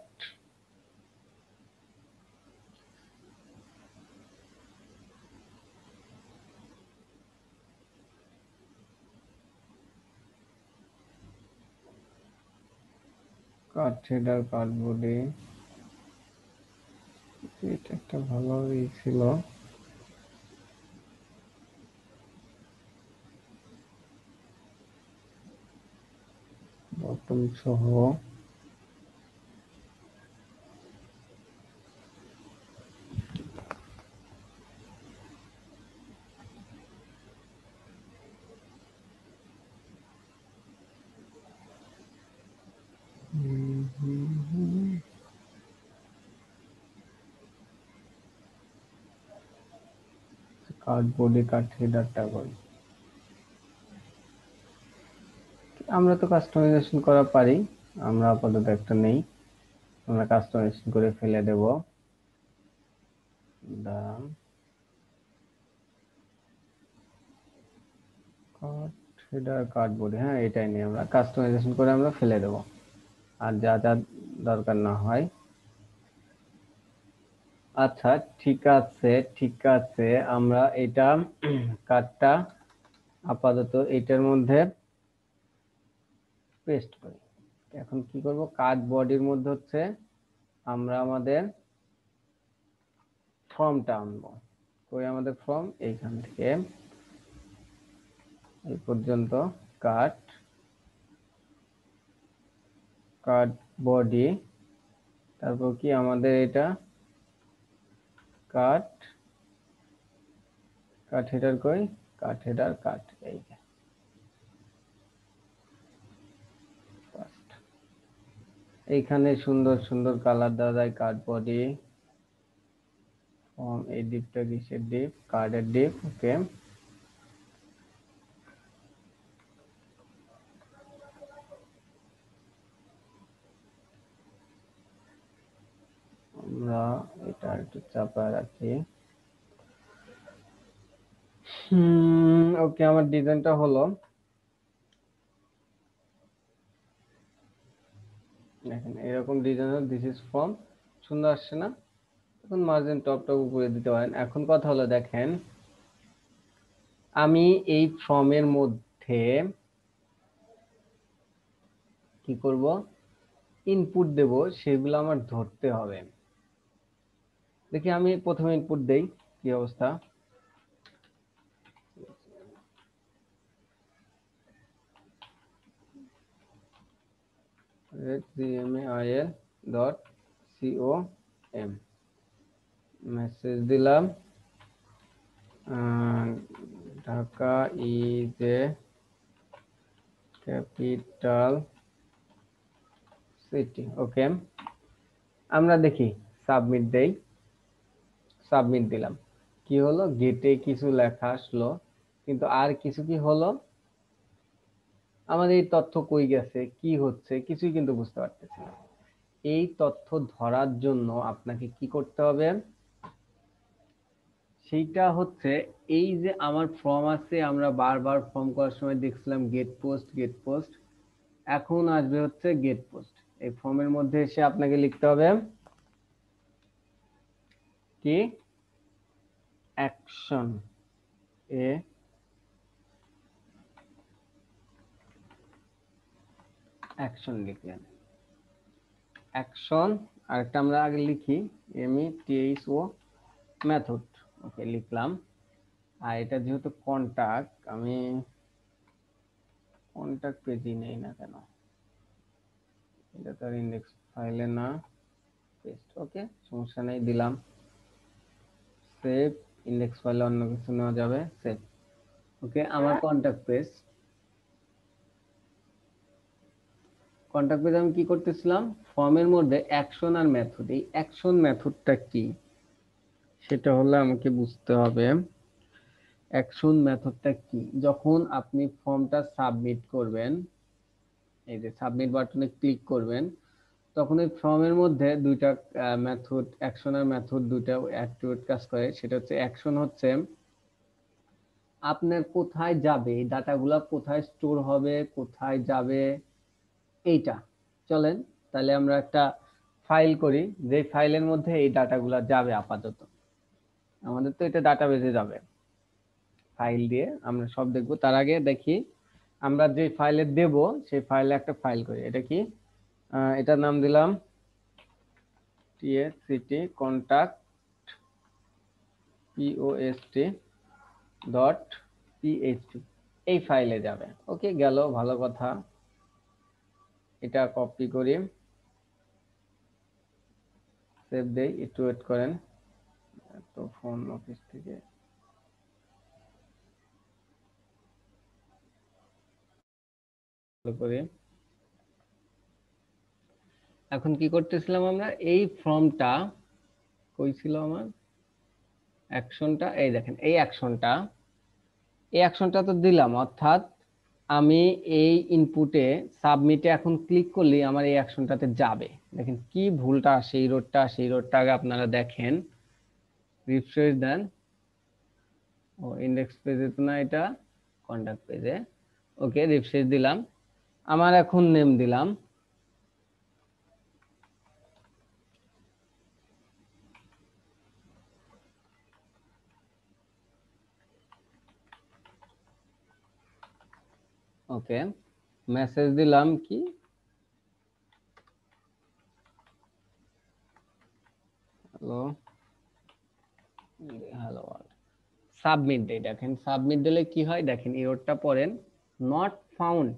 Card header, card body, এটা একটা ভালো ই ছিল, বটন সহ। কার্ড বডি, কার্ড হেডারটা করি, আমরা তো কাস্টমাইজেশন করা পারি, আমরা আপাতত একটা নেই, আমরা কাস্টমাইজেশন করে ফেলে দেব, দাঁড়ান। হেডার কার্ড বডি, হ্যাঁ এটাই নিয়ে আমরা কাস্টমাইজেশন করে আমরা ফেলে দেব, আর যা যা দরকার না হয়। আচ্ছা ঠিক আছে, ঠিক আছে, আমরা এটা কার্ডটা আপাতত এটার মধ্যে পেস্ট করি। এখন কি করব, কার্ড বডির মধ্যে হচ্ছে আমরা আমাদের ফর্মটা আনবো। কই আমাদের ফর্ম, এইখান থেকে এই পর্যন্ত কাট কাট বডি, তারপর কি আমাদের এটা কাট কাট হেডার, কই কাট হেডার কাট, এই যে এইখানে সুন্দর সুন্দর কালার দেওয়া যায়, কাট বডি ফর্ম, এই ডিপটা কিসের ডিপ, কার্ডের ডিপ। ওকে, আমরা এটা একটু চাপা রাখি। ওকে, আমার ডিজাইনটা হলো, দেখেন এরকম ডিজাইন, দিস ইজ ফর্ম, সুন্দর আসছে না? এখন মার্জিন টপটা উপরে দিতে পারেন। এখন কথা হলো দেখেন, আমি এই ফর্মের মধ্যে কি করব, ইনপুট দেব, সেগুলো আমার ধরতে হবে। দেখি আমি প্রথমে ইনপুট দেই, কি অবস্থা। HTML.com মেসেজ দিলাম, Dhaka is a capital city. Okay, আমরা দেখি, সাবমিট দেই, সাবমিট দিলাম, কি হলো, গেটে কিছু লেখা আসলো, কিন্তু আর কিছু কি হলো, আমাদের এই তথ্য কই গেছে, কি হচ্ছে, কিছুই কিন্তু বুঝতে পারতেছি না। এই তথ্য ধরার জন্য আপনাকে কি করতে হবে, সেইটা হচ্ছে এই যে আমার ফর্ম আছে, আমরা বারবার ফর্ম করার সময় দেখছিলাম গেট পোস্ট গেট পোস্ট, এখন আসবে হচ্ছে গেট পোস্ট। এই ফর্মের মধ্যে এসে আপনাকে লিখতে হবে কি, অ্যাকশন এ, অ্যাকশন লিখলেন, অ্যাকশন, আরেকটা আমরা আগে লিখি METHO মেথড। ওকে, লিখলাম। আর এটা যেহেতু কন্টাক্ট, আমি কন্টাক্ট পেজই নেই না কেন, এটা তো ইন্ডেক্স ফাইলে না, পেস্ট। ওকে, সমস্যা নেই, দিলাম সেভ, ইন্ডেক্স ফাইলে অন্য কিছু নেওয়া যাবে, সেভ। ওকে, আমার কন্টাক্ট পেজ, কন্টাক্ট পেজ আমি কি করতেছিলাম, ফর্মের মধ্যে অ্যাকশন আর মেথড, এই অ্যাকশন মেথডটা কি সেটা হলো আমাকে বুঝতে হবে। অ্যাকশন মেথডটা কি, যখন আপনি ফর্মটা সাবমিট করবেন, এই যে সাবমিট বাটনে ক্লিক করবেন, তখন এই ফর্মের মধ্যে দুইটা মেথড, অ্যাকশন আর মেথড দুইটা অ্যাক্টিভেট কাজ করে। সেটা হচ্ছে, অ্যাকশন হচ্ছে আপনার কোথায় যাবে, ডাটাগুলা কোথায় স্টোর হবে, কোথায় যাবে, এইটা। চলেন তাহলে আমরা একটা ফাইল করি, যে ফাইলের মধ্যে এই ডাটাগুলা যাবে। আপাতত আমাদের তো এটা ডাটাবেজে যাবে, ফাইল দিয়ে আমরা সব দেখবো। তার আগে দেখি আমরা যে ফাইলে দেব, সেই ফাইলে একটা ফাইল করি। এটা কি, এটার নাম দিলাম TSCT contact post.php, এই ফাইলে যাবে। ওকে, গেল, ভালো কথা। এটা কপি করি, সেভ দেই, একটু ওয়েট করেন, তো ফোন অফিস থেকে করি। এখন কি করতেছিলাম আমরা, এই ফর্মটা কই ছিল আমার, অ্যাকশনটা, এই দেখেন এই অ্যাকশনটা, এই অ্যাকশনটা তো দিলাম, অর্থাৎ আমি এই ইনপুটে সাবমিটে এখন ক্লিক করলে আমার এই অ্যাকশনটাতে যাবে। দেখেন কি ভুলটা আসে, এই রোডটা আসে, এই রোডটা আগে আপনারা দেখেন, রিফ্রেশ দেন। ও ইন্ডেক্স পেজে তো না, এটা কন্টাক্ট পেজে। ওকে, রিফ্রেশ দিলাম, আমার এখন নেম দিলাম, ওকে, মেসেজ দিলাম কি হ্যালো হ্যালো ওয়ার্ল্ড, সাবমিট দেই। দেখেন সাবমিট দিলে কি হয়, দেখেন এররটা পড়েন, not found,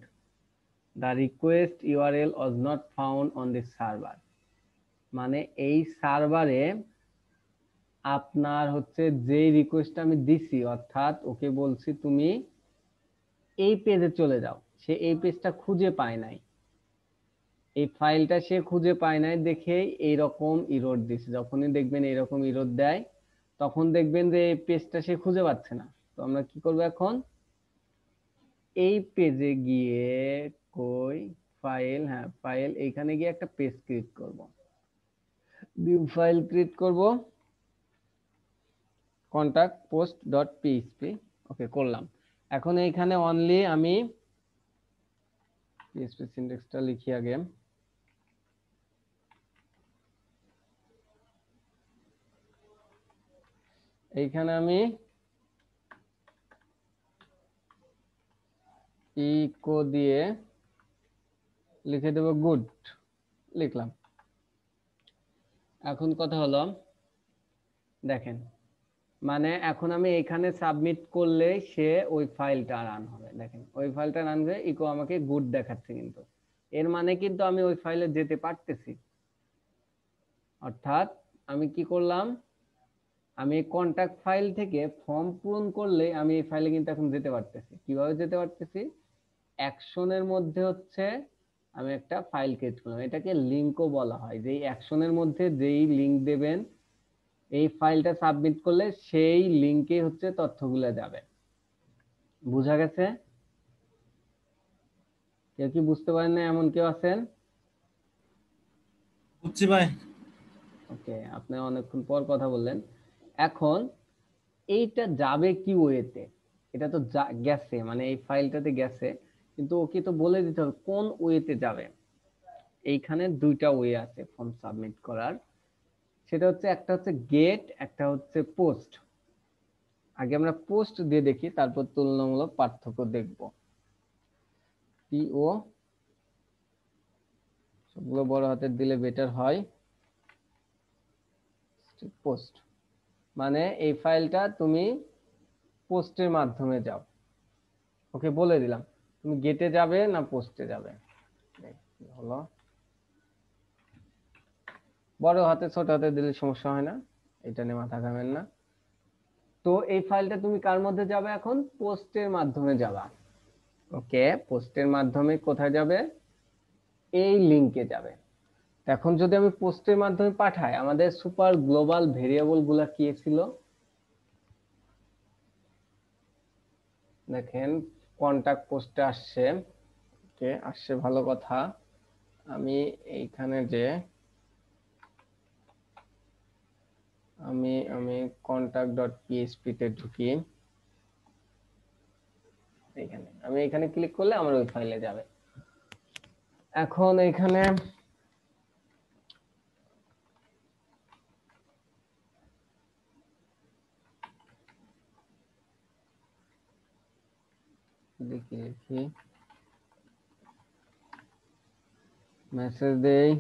the request URL was not found on this server. মানে এই সার্ভারে আপনার হচ্ছে যে রিকোয়েস্ট আমি দিছি, অর্থাৎ ওকে বলছি তুমি এই পেজে চলে যাও, সে এই পেজটা খুঁজে পায় নাই, এই ফাইলটা সে খুঁজে পায় নাই দেখেই এইরকম ইরর দিছে। যখনই দেখবেন এইরকম ইরর দেয় তখন দেখবেন যে এই পেজটা সে খুঁজে পাচ্ছে না। তো আমরা কি করব এখন, এই পেজে গিয়ে কই ফাইল, হ্যাঁ ফাইল, এইখানে গিয়ে একটা পেজ ক্রিয়েট করব, নিউ ফাইল ক্রিয়েট করব, কন্টাক্ট পোস্ট ডট পিএইচপি। ওকে করলাম। এখন এইখানে অনলি আমি পিএইচপি সিনট্যাক্সটা লিখি আগে, এইখানে আমি ইকো দিয়ে লিখে দেব গুড, লিখলাম। এখন কথা হলো দেখেন, মানে এখন আমি এখানে সাবমিট করলে সে ওই ফাইলটা রান হবে, দেখেন ওই ফাইলটা রান হয়ে ইকো আমাকে গুড দেখাচ্ছে, কিন্তু এর মানে কিন্তু আমি ওই ফাইলে যেতে পারতেছি। অর্থাৎ আমি কি করলাম, আমি কন্টাক্ট ফাইল থেকে ফর্ম পূরণ করলে আমি এই ফাইলে কিন্তু এখন যেতে পারতেছি। কিভাবে যেতে পারতেছি, অ্যাকশনের মধ্যে হচ্ছে আমি একটা ফাইল ক্রিয়েট করলাম, এটাকে লিংকও বলা হয়, যেই অ্যাকশনের মধ্যে যেই লিংক দেবেন এই ফাইলটা সাবমিট করলে সেই লিংকে হচ্ছে তথ্যগুলো যাবে। বুঝা গেছে? কেউ কি বুঝতে পারেন না এমন কেউ আছেন? বুঝছি ভাই। ওকে, আপনি অনেকক্ষণ পর কথা বললেন। এখন এইটা যাবে কি ওয়েতে, এটা তো গেছে, মানে এই ফাইলটাতে গেছে, কিন্তু ওকে তো বলে দিতে হবে কোন ওয়েতে যাবে। এইখানে দুইটা ওয়ে আছে ফর্ম সাবমিট করার, সেটা হচ্ছে একটা হচ্ছে গেট, একটা হচ্ছে পোস্ট। আগে আমরা পোস্ট দিয়ে দেখি, তারপর তুলনামূলক পার্থক্য দেখব। পিও সবগুলো বড় হাতের দিলে বেটার হয়। পোস্ট মানে এই ফাইলটা তুমি পোস্টের মাধ্যমে যাও, ওকে বলে দিলাম তুমি গেটে যাবে না পোস্টে যাবে। হলো বড় হাতে ছোট হাতে দিলে সমস্যা হয় না, এটা নিয়ে মাথা ঘামেন না। তো এই ফাইলটা তুমি কার মধ্যে যাবে, এখন পোস্টের মাধ্যমে যাবা। ওকে, পোস্টের মাধ্যমে কোথায় যাবে, এই লিংকে যাবে। এখন যদি আমি পোস্টের মাধ্যমে পাঠাই, আমাদের সুপার গ্লোবাল ভেরিয়েবল গুলা কি ছিল, দেখেন কন্টাক্ট পোস্টে আসছে। ওকে আসছে, ভালো কথা। আমি এইখানে যে আমি আমি কন্টাক্ট ডট পিএইচপি তে ঢুকি, এইখানে আমি এখানে ক্লিক করলে আমার ওই ফাইলে যাবে। এখন এইখানে দেখি দেখি মেসেজ দেই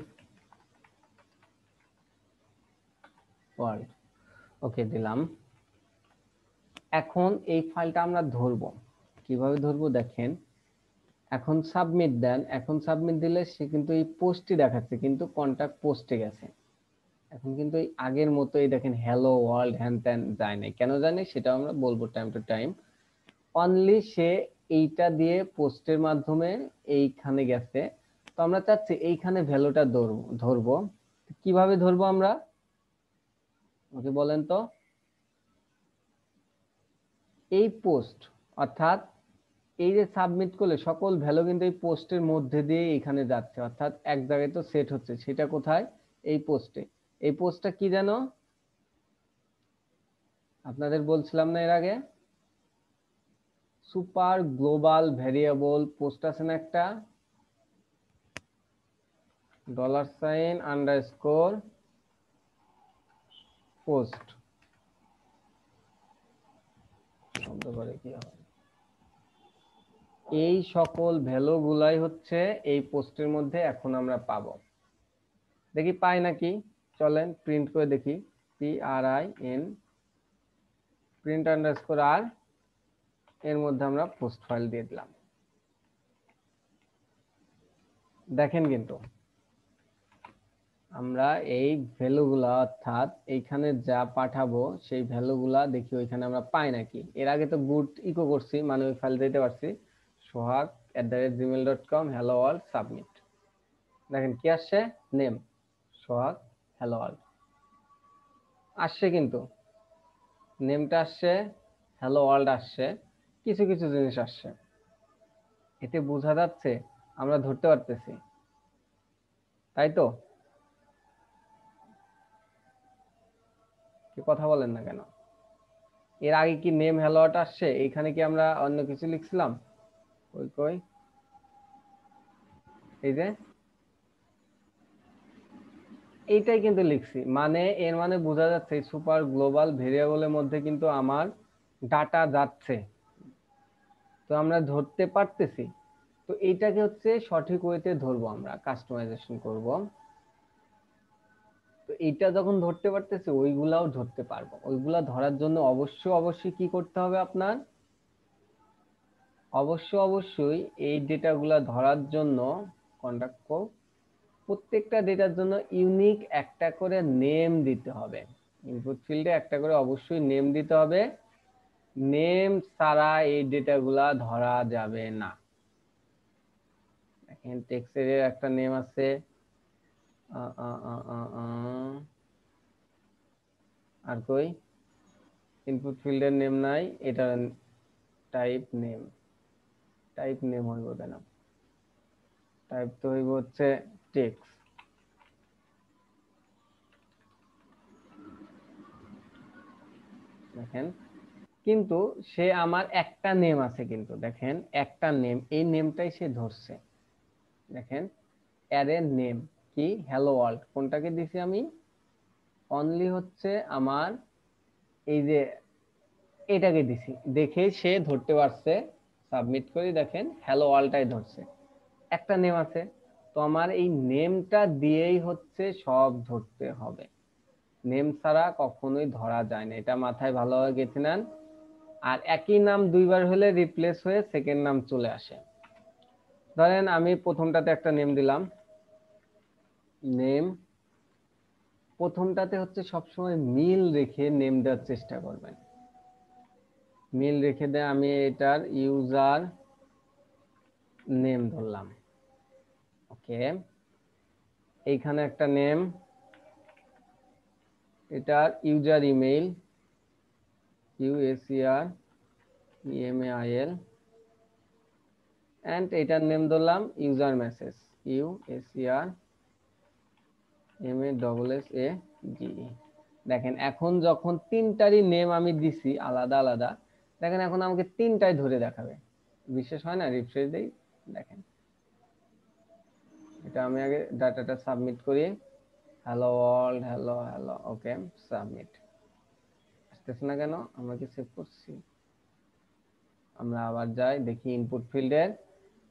ওয়ার্ল্ড, ওকে দিলাম। এখন এই ফাইলটা আমরা ধরবো, কিভাবে ধরবো দেখেন, এখন সাবমিট দেন, এখন সাবমিট দিলে সে কিন্তু এই পোস্টই দেখাচ্ছে, কিন্তু কন্টাক্ট পোস্টে গেছে। এখন কিন্তু এই আগের মতোই দেখেন হ্যালো ওয়ার্ল্ড হ্যান ত্যান যায় নাই, কেন জানি সেটা আমরা বলবো টাইম টু টাইম। অনলি সে এইটা দিয়ে পোস্টের মাধ্যমে এইখানে গেছে। তো আমরা চাচ্ছি এইখানে ভ্যালুটা ধরবো। কিভাবে ধরবো আমরা, ওকে বলেন তো। এই পোস্ট, অর্থাৎ এই যে সাবমিট করলে সকল ভ্যালু কিন্তু এই পোস্টের মধ্যে দিয়ে এখানে যাচ্ছে, অর্থাৎ এক জায়গায় তো সেট হচ্ছে, সেটা কোথায়, এই পোস্টে। এই পোস্টটা কি জানো, আপনাদের বলছিলাম না এর আগে, সুপার গ্লোবাল ভেরিয়েবল পোস্ট আছে না একটা, $_ পোস্ট শব্দ করে কি হবে, এই সকল ভ্যালু গুলাই হচ্ছে এই পোস্টের মধ্যে এখন আমরা পাবো। দেখি পাই নাকি, চলেন প্রিন্ট করে দেখি। PRIN প্রিন্ট আন্ডারস্কোর আর, এর মধ্যে আমরা পোস্ট ফাইল দিয়ে দিলাম। দেখেন কিন্তু আমরা এই ভ্যালুগুলা অর্থাৎ এইখানে যা পাঠাবো সেই ভ্যালুগুলা দেখি ওইখানে আমরা পাই নাকি। এর আগে তো গুড ইকো করছি, মানে ওই ফাইল দিতে পারছি sohag@gmail.com hello world সাবমিট। দেখেন কি আসছে, নেম সোহাগ hello world আসছে, কিন্তু নেমটা আসছে, hello world আসছে, কিছু কিছু জিনিস আসছে। এতে বোঝা যাচ্ছে আমরা ধরতে পারতেছি, তাই তো? কি কথা বলেন না কেন? এর আগে কি নেম hello world আসছে? এইখানে কি আমরা অন্য কিছু লিখছিলাম? কই কই, এই যে এইটাই কিন্তু লিখছি, মানে এর মানে বোঝা যাচ্ছে সুপার গ্লোবাল ভেরিয়েবলের মধ্যে কিন্তু আমার ডাটা যাচ্ছে, তো আমরা ধরতে পারতেছি। তো এইটাকে হচ্ছে সঠিক ওয়েতে ধরবো, আমরা কাস্টমাইজেশন করব। তো এইটা যখন ধরতে পারতেছি ওইগুলাও ধরতে পারবো। ওইগুলা ধরার জন্য অবশ্যই কি করতে হবে আপনার, অবশ্যই এই ডেটাগুলা ধরার জন্য কন্ডাক্ট প্রত্যেকটা ডেটার জন্য ইউনিক একটা করে নেম দিতে হবে। ইনপুট ফিল্ডে একটা করে অবশ্যই নেম দিতে হবে, নেম ছাড়া এই ডেটাগুলা ধরা যাবে না। দেখেন টেক্সটের একটা নেম আছে, আর কই ইনপুট ফিল্ডের নেম নাই, এটা টাইপ নেম হইব কেন, টাইপ তো হইব হচ্ছে টেক্সট। দেখেন কিন্তু সে আমার একটা নেম আছে, কিন্তু দেখেন একটা নেম, এই নেমটাই সে ধরছে। দেখেন অ্যারে নেম কি, হ্যালো ওয়ার্ল্ড, কোনটাকে দিছি আমি, অনলি হচ্ছে আমার এই যে এটাকে দিছি, দেখে সে ধরতে পারছে। সাবমিট করি, দেখেন হ্যালো ওয়ার্ল্ডটাই ধরছে, একটা নেম আছে। তো আমার এই নেমটা দিয়েই হচ্ছে সব ধরতে হবে, নেম ছাড়া কখনোই ধরা যায় না, এটা মাথায় ভালোভাবে গেঁথে নেন। আর একই নাম দুইবার হলে রিপ্লেস হয়ে সেকেন্ড নাম চলে আসে। ধরেন আমি প্রথমটাতে একটা নেম দিলাম, নেম প্রথমটাতে হচ্ছে সবসময় মিল রেখে নেম দেওয়ার চেষ্টা করবেন, মিল রেখে দেয়। আমি এটার ইউজার নেম ধরলাম, ওকে। এইখানে একটা নেম, এটার ইউজার ইমেইল USEREMAIL, এন্ড এটার নেম ধরলাম ইউজার মেসেজ USERMASSAGE। দেখেন এখন যখন তিনটারই নেম আমি দিছি আলাদা আলাদা, দেখেন এখন আমাকে তিনটাই ধরে দেখাবে, বিশেষ হয় না, রিফ্রেশ দেই, দেখেন এটা আমি আগে ডাটাটা সাবমিট করি, হ্যালো ওয়ার্ল্ড হ্যালো হ্যালো, ওকে সাবমিট। আসতেছে না কেন, আমরা কি সেভ করছি? আমরা আবার যাই, দেখি ইনপুট ফিল্ডের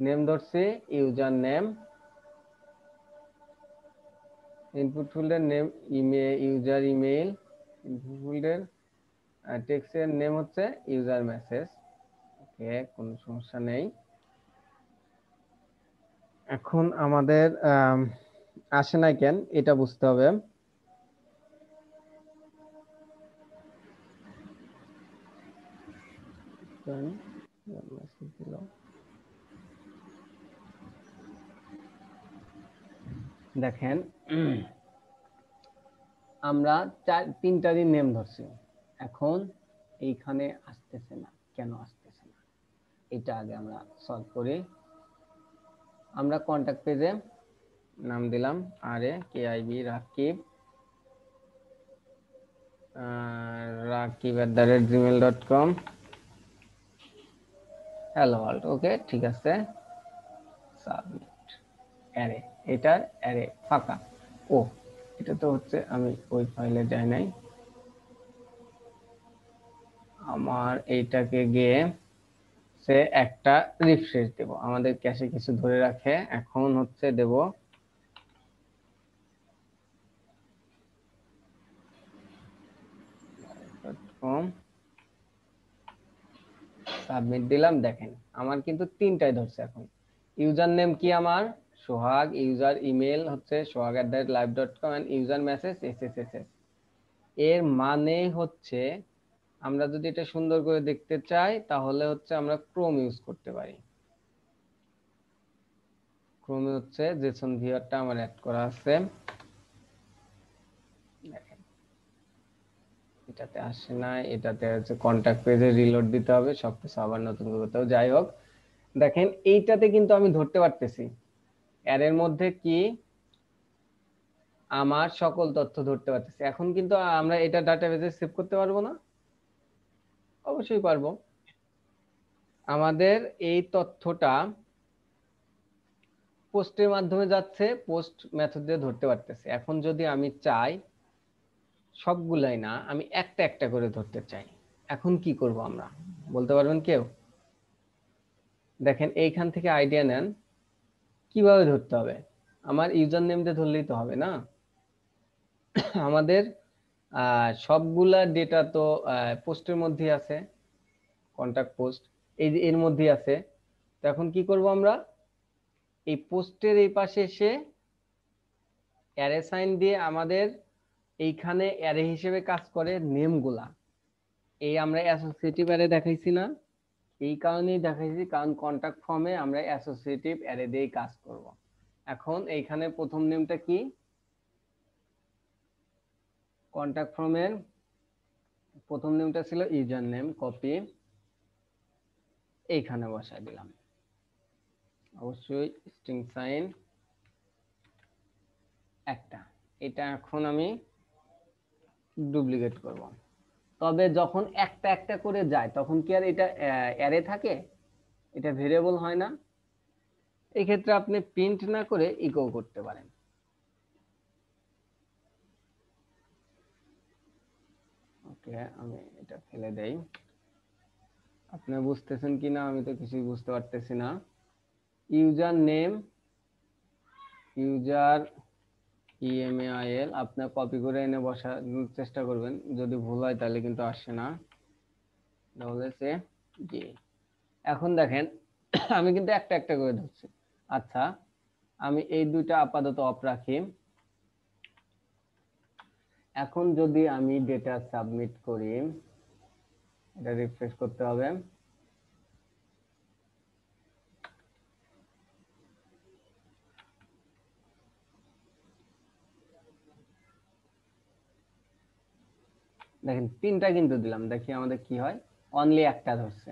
নেম ধরছি ইউজার নেম, ইনপুট ফিল্ডের নেম ইউজার ইমেইল, ইনপুট ফিল্ডের টেক্সটের নেম হচ্ছে ইউজার মেসেজ, ওকে কোনো সমস্যা নেই। এখন আমাদের আসে নাই কেন এটা বুঝতে হবে। দেখেন আমরা তিনটারই নেম ধরছি, এখন এইখানে আসতেছে না, কেন আসতেছে না এটা আগে আমরা সলভ করি। আমরা কন্টাক্ট পেজে নাম দিলাম RAKIB, রাকিব, রাকিব@gmail.com, হ্যালো ওয়ার্ল্ড। ওকে, ঠিক আছে, সাবমিট অ্যারে, এটার অ্যারে ফাঁকা। ও, এটা তো হচ্ছে আমি ওই ফাইলে যাই নাই, আমার এইটাকে গিয়ে সে একটা রিফ্রেশ দেব, আমাদের ক্যাশে কিছু ধরে রাখে। এখন হচ্ছে দেব সাবমিট দিলাম। দেখেন আমার কিন্তু তিনটাই ধরছে। এখন ইউজার নেম কি আমার সোহাগ, ইউজার ইমেল হচ্ছে sohag@live.com and user message SSSS। এর মানে হচ্ছে আমরা যদি এটা সুন্দর করে দেখতে চাই তাহলে হচ্ছে আমরা ক্রোম ইউজ করতে পারি। ক্রোমে হচ্ছে জেসন ভিউয়ারটা আমার অ্যাড করা আছে, দেখেন এটাতে আসে না, এটাতে হচ্ছে কন্টাক্ট পেজে রিলোড দিতে হবে, সবকিছু আবার নতুন করে করতে হবে। যাই হোক, দেখেন এইটাতে কিন্তু আমি ধরতে পারতেছি এর মধ্যে কি আমার সকল তথ্য ধরতে পারতেছি। এখন কিন্তু আমরা এটা ডাটাবেজে সেভ করতে পারবো না? অবশ্যই পারবো। আমাদের এই তথ্যটা পোস্টের মাধ্যমে যাচ্ছে, পোস্ট মেথড দিয়ে ধরতে পারতেছি। এখন যদি আমি চাই সবগুলাই না, আমি একটা একটা করে ধরতে চাই, এখন কি করব আমরা, বলতে পারবেন কেউ? দেখেন এইখান থেকে আইডিয়া নেন কিভাবে ধরতে হবে। আমার ইউজার নেম দিয়ে ধরলেই তো হবে না, আমাদের সবগুলা ডেটা তো পোস্টের মধ্যে আছে, কন্টাক্ট পোস্ট এই যে এর মধ্যে আছে। তো এখন কি করব আমরা, এই পোস্টের এই পাশে এসে অ্যারে সাইন দিয়ে আমাদের এইখানে অ্যারে হিসেবে কাজ করে নেমগুলা, এই আমরা অ্যাসোসিয়েটিভ অ্যারে দেখাইছি না, এই কারণেই দেখাইছি কারণ কন্টাক্ট ফর্মে আমরা অ্যাসোসিয়েটিভ অ্যারে দিয়েই কাজ করব। এখন এইখানে প্রথম নেমটা কি, কন্টাক্ট ফর্মের প্রথম নেমটা ছিল ইউজার নেম, কপি এইখানে বসাই দিলাম, অবশ্যই স্ট্রিং সাইন একটা। এটা এখন আমি ডুপ্লিকেট করব। তবে যখন একটা একটা করে যায় তখন কি আর এটা অ্যারে থাকে, এটা ভেরিয়েবল হয় না। এই ক্ষেত্রে আপনি প্রিন্ট না করে ইকো করতে পারেন। ওকে, আমি এটা ফেলে দেই, আপনি বুঝতেছেন কিনা আমি তো কিছুই বুঝতে পারতেছি না। ইউজার নেম, ইউজার ইএমএআইএল আপনি কপি করে এনে বসানোর চেষ্টা করবেন, যদি ভুল হয় তাহলে কিন্তু আসে না। জি, এখন দেখেন আমি কিন্তু একটা একটা করে ধরছি। আচ্ছা, আমি এই দুইটা আপাতত অফ রাখি। এখন যদি আমি ডেটা সাবমিট করি, এটা রিফ্রেশ করতে হবে। দেখেন তিনটা কিন্তু দিলাম, দেখি আমাদের কি হয়। অনলি একটা ধরছে,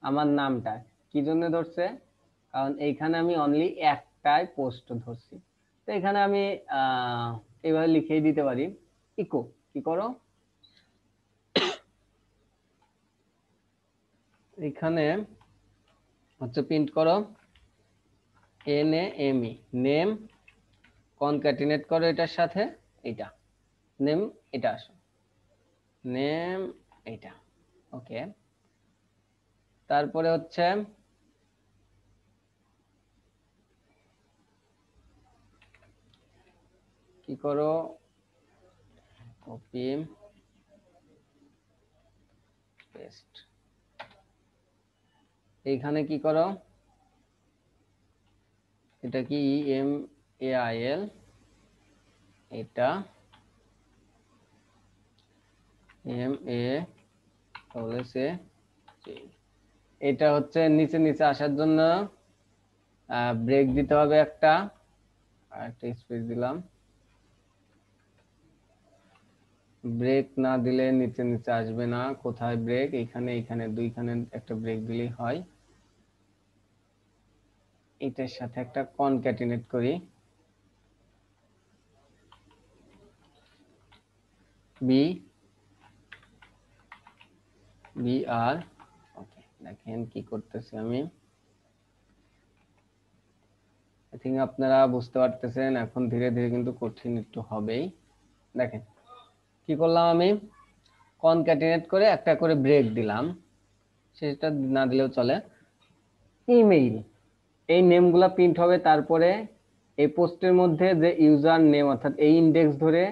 আমার নামটা কি জন্য ধরছে, কারণ এইখানে আমি অনলি একটাই পোস্ট ধরছি। তো এখানে আমি এইভাবে লিখেই দিতে পারি, ইকো কি করো, এখানে হচ্ছে প্রিন্ট করো NAME, নেম কনক্যাটিনেট করো এটার সাথে এটা, নেম এটা আসো, নেম এটা। ওকে, তারপরে হচ্ছে কি করো, কপি পেস্ট, এইখানে কি করো, এটা কি EMAIL, এটা MASA, এটা হচ্ছে নিচে নিচে আসার জন্য ব্রেক দিতে হবে একটা, আর একটা স্পেস দিলাম। ব্রেক না দিলে নিচে নিচে আসবে না। কোথায় ব্রেক, এখানে এখানে দুইখানে একটা ব্রেক দিলেই হয়। এটার সাথে একটা কনক্যাটিনেট করি, BR। ওকে, দেখেন কি করতেছি আমি। আই থিঙ্ক আপনারা বুঝতে পারতেছেন, এখন ধীরে ধীরে কিন্তু কঠিন একটু হবেই। দেখেন কি করলাম আমি, কনক্যাটিনেট করে একটা করে ব্রেক দিলাম, সেটা না দিলেও চলে। ইমেইল, এই নেমগুলা প্রিন্ট হবে, তারপরে এই পোস্টের মধ্যে যে ইউজার নেম অর্থাৎ এই ইন্ডেক্স ধরে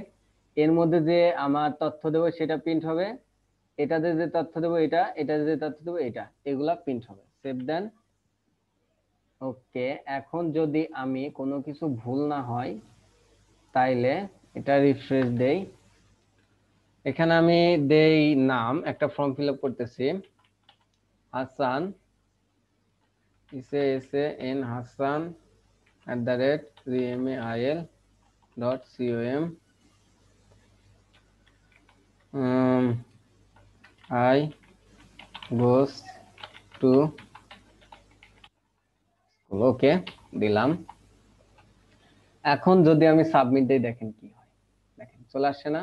এর মধ্যে যে আমার তথ্য দেবো সেটা প্রিন্ট হবে, এটাতে যে তথ্য দেবো এটা, এটাতে যে তথ্য দেবো এটা, এগুলা প্রিন্ট হবে। সেভ দেন। ওকে, এখন যদি আমি কোনো কিছু ভুল না হয় তাইলে এটা রিফ্রেশ দেই। এখানে আমি দেই নাম, একটা ফর্ম ফিল আপ করতেছি, Hasan, SN Hasan @gmail.com, I goes to school. Okay দিলাম। এখন যদি আমি সাবমিট দিই দেখেন কি হয়, দেখেন চলে আসছে না,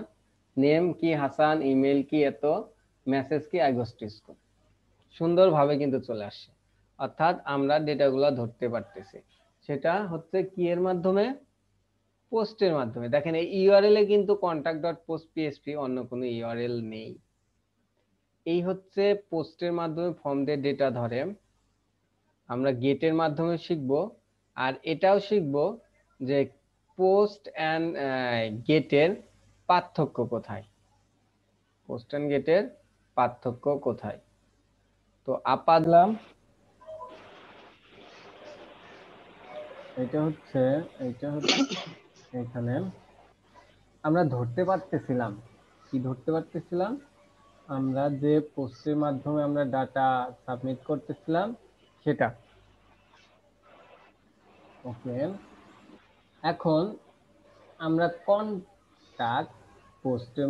নেম কি হাসান, ইমেল কি এত, মেসেজ কি আই গোস টু স্কুল, সুন্দরভাবে কিন্তু চলে আসছে। অর্থাৎ আমরা ডেটাগুলো ধরতে পারতেছি। সেটা হচ্ছে কি এর মাধ্যমে, পোস্টের মাধ্যমে। দেখেন এই ইউআরএল এ কিন্তু contact.post.php, অন্য কোনো ইউআরএল নেই। এই হচ্ছে পোস্টের মাধ্যমে ফর্মদের ডেটা ধরে। আমরা গেটের মাধ্যমে শিখব, আর এটাও শিখব যে পোস্ট এন্ড গেটের পার্থক্য কোথায়, পোস্ট এন্ড গেটের পার্থক্য কোথায়। তো আপাতলাম এটা হচ্ছে এখানে আমরা ধরতে পারতেছিলাম, কি ধরতে পারতেছিলাম, আমরা যে পোস্টের মাধ্যমে আমরা ডাটা সাবমিট করতেছিলাম সেটা। ওকে, এখন আমরা কন্টাক্ট পোস্টের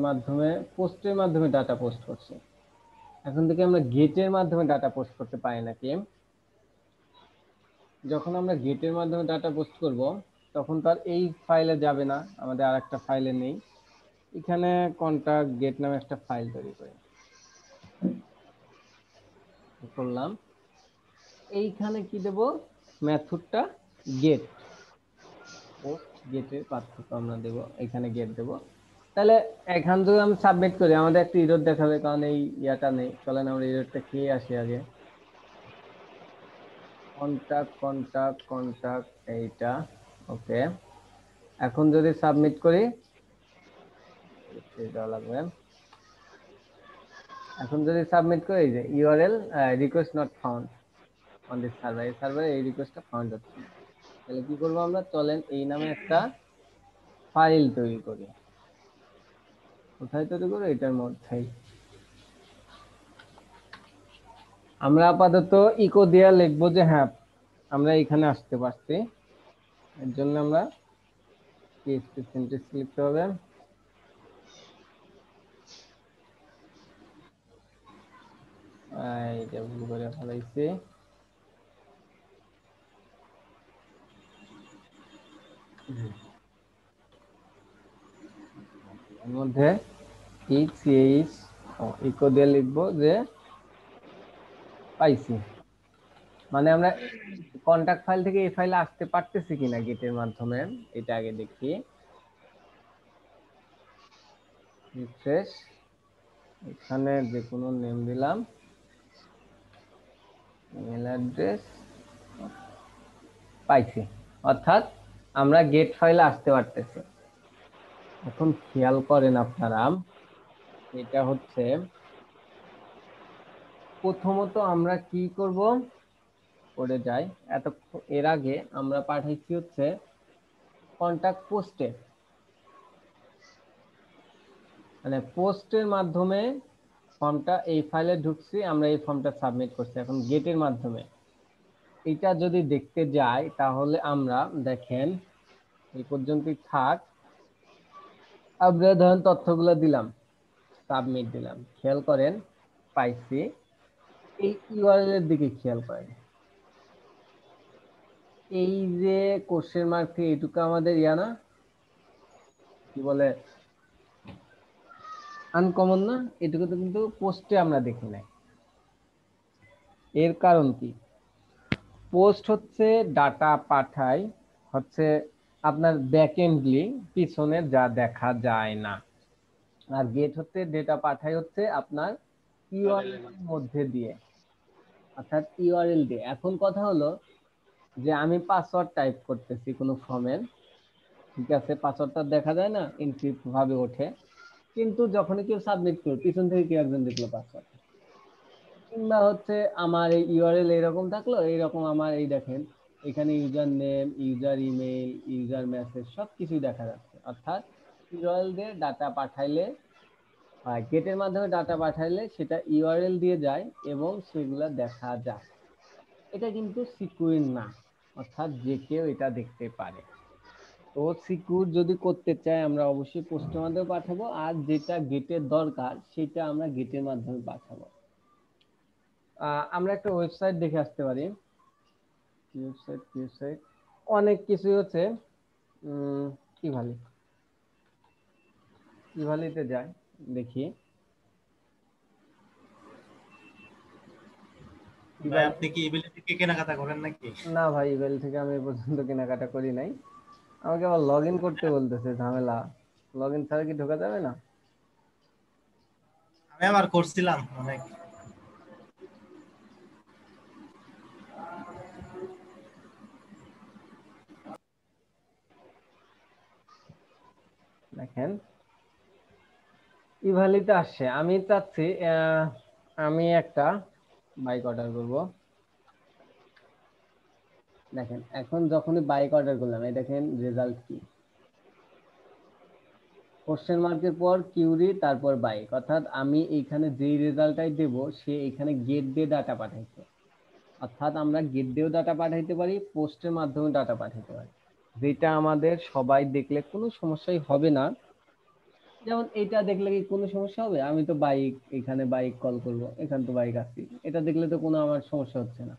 মাধ্যমে ডাটা পোস্ট করছি। এখন থেকে আমরা গেটের মাধ্যমে ডাটা পোস্ট করতে পারি নাকি? যখন আমরা গেটের মাধ্যমে ডাটা পোস্ট করব তখন তার এই ফাইলে যাবে না, আমাদের আরেকটা ফাইলে নেই। এখানে কন্টাক্ট গেট নামে একটা ফাইল তৈরি করি, করলাম। এইখানে কি দেব, মেথডটা গেট, পোস্ট গেটের পার্থক্য আমরা দেব, এখানে গেট দেব। তাহলে এখান থেকে আমি সাবমিট করি, আমাদের একটা এরর দেখাবে, কারণ এই ইয়াটা নেই। চলেন আমরা এররটা খেয়ে আসি আগে। কন্টাক্ট এইটা। ওকে, এখন যদি সাবমিট করি, এটা লাগবে। এখন যদি সাবমিট করি, যে URL request not found on this server, এই সার্ভারে এই রিকোয়েস্টটা ফাউন্ড হচ্ছে না। তাহলে কি করবো আমরা, চলেন এই নামে একটা ফাইল তৈরি করি। কোথায় তৈরি করি, এটার মধ্যেই। আমরা আপাতত ইকো দিয়া লিখবো যে হ্যাঁ আমরা এখানে আসতে পারছি। এর জন্য আমরা পিএইচপি সিনট্যাক্স লিখতে হবে। এইটা ভুল করে ফেলাইছি। এর মধ্যে ইকো দিয়ে লিখবো যে পাইছি, মানে আমরা কন্টাক্ট ফাইল থেকে এই ফাইলে আসতে পারতেছি কিনা গেটের মাধ্যমে, এটা আগে দেখি। রিফ্রেশ, এখানে যে কোনো নেম দিলাম, ইমেল অ্যাড্রেস, পাইছি। অর্থাৎ আমরা গেট ফাইলে আসতে পারতেছি। এখন খেয়াল করেন আপনারা, এটা হচ্ছে প্রথমত আমরা কি করব, করে যাই। এর আগে আমরা পাঠাইছি হচ্ছে কন্টাক্ট পোস্টে, মানে পোস্টের মাধ্যমে ফর্মটা এই ফাইলে ঢুকছি, আমরা এই ফর্মটা সাবমিট করছি। এখন গেটের মাধ্যমে এটা যদি দেখতে যাই তাহলে আমরা দেখেন এই পর্যন্তই থাক। আমরা ধরেন তথ্যগুলো দিলাম, সাবমিট দিলাম, খেয়াল করেন পাইছি। এই ইউআরএল এর দিকে খেয়াল করেন, এই যে কোশ্চেন মার্ক থেকে এইটুকু আমাদের ইয়া না, কি বলে, আনকমন না, এটুকু তো কিন্তু পোস্টে আমরা দেখি নাই। এর কারণ কি? পোস্ট হচ্ছে ডাটা পাঠায় হচ্ছে আপনার ব্যাকএন্ডলি পিছনে যা দেখা যায় না, আর গেট হচ্ছে ডেটা পাঠায় হচ্ছে আপনার ইউআরএল এর মধ্যে দিয়ে, অর্থাৎ ইউআরএল দিয়ে। এখন কথা হলো যে আমি পাসওয়ার্ড টাইপ করতেছি কোনো ফর্মের, ঠিক আছে, পাসওয়ার্ডটা দেখা যায় না, এনক্রিপ্ট ভাবে ওঠে, কিন্তু যখনই কেউ সাবমিট করবে পিছন থেকে কেউ একজন দেখলো পাসওয়ার্ড, কিংবা হচ্ছে আমার এই ইউআরএল এরকম থাকলো, এইরকম আমার এই দেখেন এখানে user name, user email, user message সবকিছুই দেখা যাচ্ছে। অর্থাৎ ইউআরএল দিয়ে ডাটা পাঠাইলে, গেটের মাধ্যমে ডাটা পাঠাইলে সেটা ইউআরএল দিয়ে যায় এবং সেগুলা দেখা যায়। এটা কিন্তু সিকিউর না, অর্থাৎ যে কেউ এটা দেখতে পারে। তো সিকিউর যদি করতে চাই আমরা অবশ্যই পোস্টের মাধ্যমে পাঠাবো, আর যেটা গেটের দরকার সেটা আমরা গেটের মাধ্যমে পাঠাবো। আমরা একটা ওয়েবসাইট দেখে আসতে পারি। ওয়েবসাইট অনেক কিছু হচ্ছে, কি ভালো কি ভালিতে যায় দেখি। ভাই আপনি কি ইবেল থেকে কেনাকাটা করেন নাকি? না ভাই, ইবেল থেকে আমি এ পর্যন্ত কেনাকাটা করি নাই। আমাকে আবার লগ ইন করতে বলতেছে, ঝামেলা। লগ ইন ছাড়া কি ঢোকা যাবে না? আমি আবার করছিলাম অনেক। দেখেন ইভালিতে আসছে, আমি চাচ্ছি আমি একটা বাইক অর্ডার করব। দেখেন এখন যখনই বাইক অর্ডার করলাম, এই দেখেন রেজাল্ট কি, কোশ্চেন মার্কের পর কিউরি তারপর বাইক, অর্থাৎ আমি এইখানে যেই রেজাল্টটাই দেব সে এখানে গেট দিয়ে ডাটা পাঠাইছে। অর্থাৎ আমরা গেট দিয়েও ডাটা পাঠাইতে পারি, পোস্টের মাধ্যমে ডাটা পাঠাইতে পারি, যেটা আমাদের সবাই দেখলে কোনো সমস্যাই হবে না। যেমন এটা দেখলে কি কোনো সমস্যা হবে? আমি তো বাইক, এখানে বাইক কল করব, এখানে তো বাইক আসছি, এটা দেখলে তো কোনো আমার সমস্যা হচ্ছে না।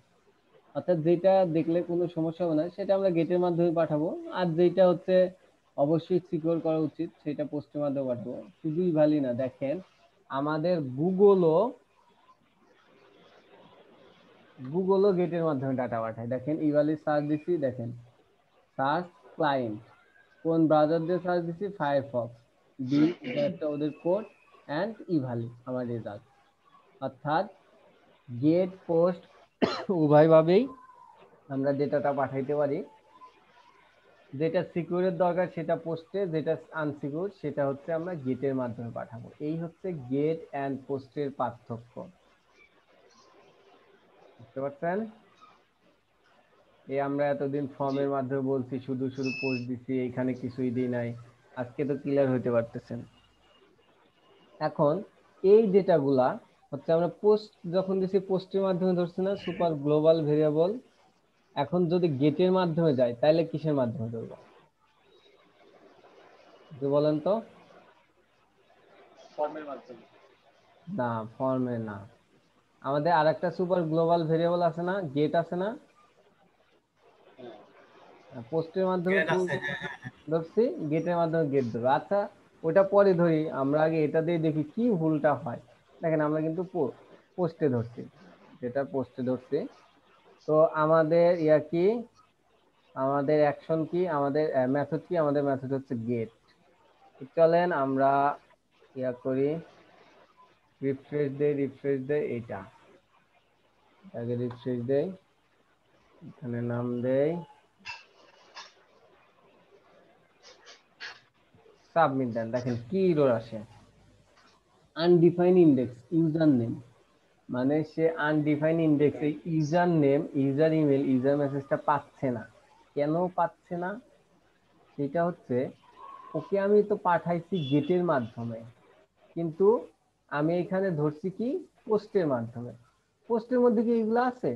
অর্থাৎ যেটা দেখলে কোনো সমস্যা হবে না সেটা আমরা গেটের মাধ্যমে পাঠাবো, আর যেটা হচ্ছে অবশ্যই সিকিউর করা উচিত সেটা পোস্টের মাধ্যমে পাঠাবো। শুধুই ভালি না, দেখেন আমাদের গুগলও গেটের মাধ্যমে ডাটা পাঠায়। দেখেন ইভালি সার্চ দিছি, দেখেন সার্চ ক্লায়েন্ট, কোন ব্রাউজার দিয়ে সার্চ দিছি, ফায়ারফক্স বি, এটা একটা ওদের কোড, অ্যান্ড ইভালি আমার রেজাল্ট। অর্থাৎ গেট পোস্ট উভয়ভাবেই আমরা ডেটাটা পাঠাইতে পারি। যেটা সিকিউরের দরকার সেটা পোস্টে, যেটা আনসিকিউর সেটা হচ্ছে আমরা গেটের মাধ্যমে পাঠাবো। এই হচ্ছে গেট অ্যান্ড পোস্টের পার্থক্য, বুঝতে পারছেন? এই আমরা এতদিন জি। ফর্মের মাধ্যমে বলছি, শুধু শুধু পোস্ট দিছি, এখানে কিছুই দিই নাই, আজকে তো ক্লিয়ার হইতে পারতেছেন। এখন এই ডেটাগুলা হচ্ছে আমরা পোস্ট যখন দিছি পোস্টের মাধ্যমে ধরছি না, সুপার গ্লোবাল ভেরিয়েবল। এখন যদি গেটের মাধ্যমে যায় তাহলে কিসের মাধ্যমে ধরবো বলেন তো? ফর্মের মাধ্যমে। না, ফর্মে না। আমাদের আরেকটা সুপার গ্লোবাল ভেরিয়েবল আছে না, গেট আছে না, পোস্টের মাধ্যমে গ্রেড আছে, ধরছি, গেটের মাধ্যমে গেট ধরবো। আচ্ছা ওটা পরে ধরি, আমরা আগে এটা দিয়ে দেখি কি ভুলটা হয়। দেখেন আমরা কিন্তু পোস্টে ধরছি, যেটা পোস্টে ধরছি। তো আমাদের ইয়া কি, আমাদের অ্যাকশন কি, আমাদের মেথড কি, আমাদের মেথড হচ্ছে গেট। চলেন আমরা ইয়া করি, রিফ্রেশ দেই এটা, আগে রিফ্রেশ দেই, এখানে নাম দেই, সাবমিট দেন, দেখেন কি এরর আসে, আনডিফাইন ইন্ডেক্স ইউজার নেম। মানে সে আনডিফাইন ইন্ডেক্সে user name, user email, user মেসেজটা পাচ্ছে না। কেন পাচ্ছে না? সেটা হচ্ছে ওকে আমি তো পাঠাইছি গেটের মাধ্যমে, কিন্তু আমি এখানে ধরছি কি পোস্টের মাধ্যমে। পোস্টের মধ্যে কি এগুলো আছে?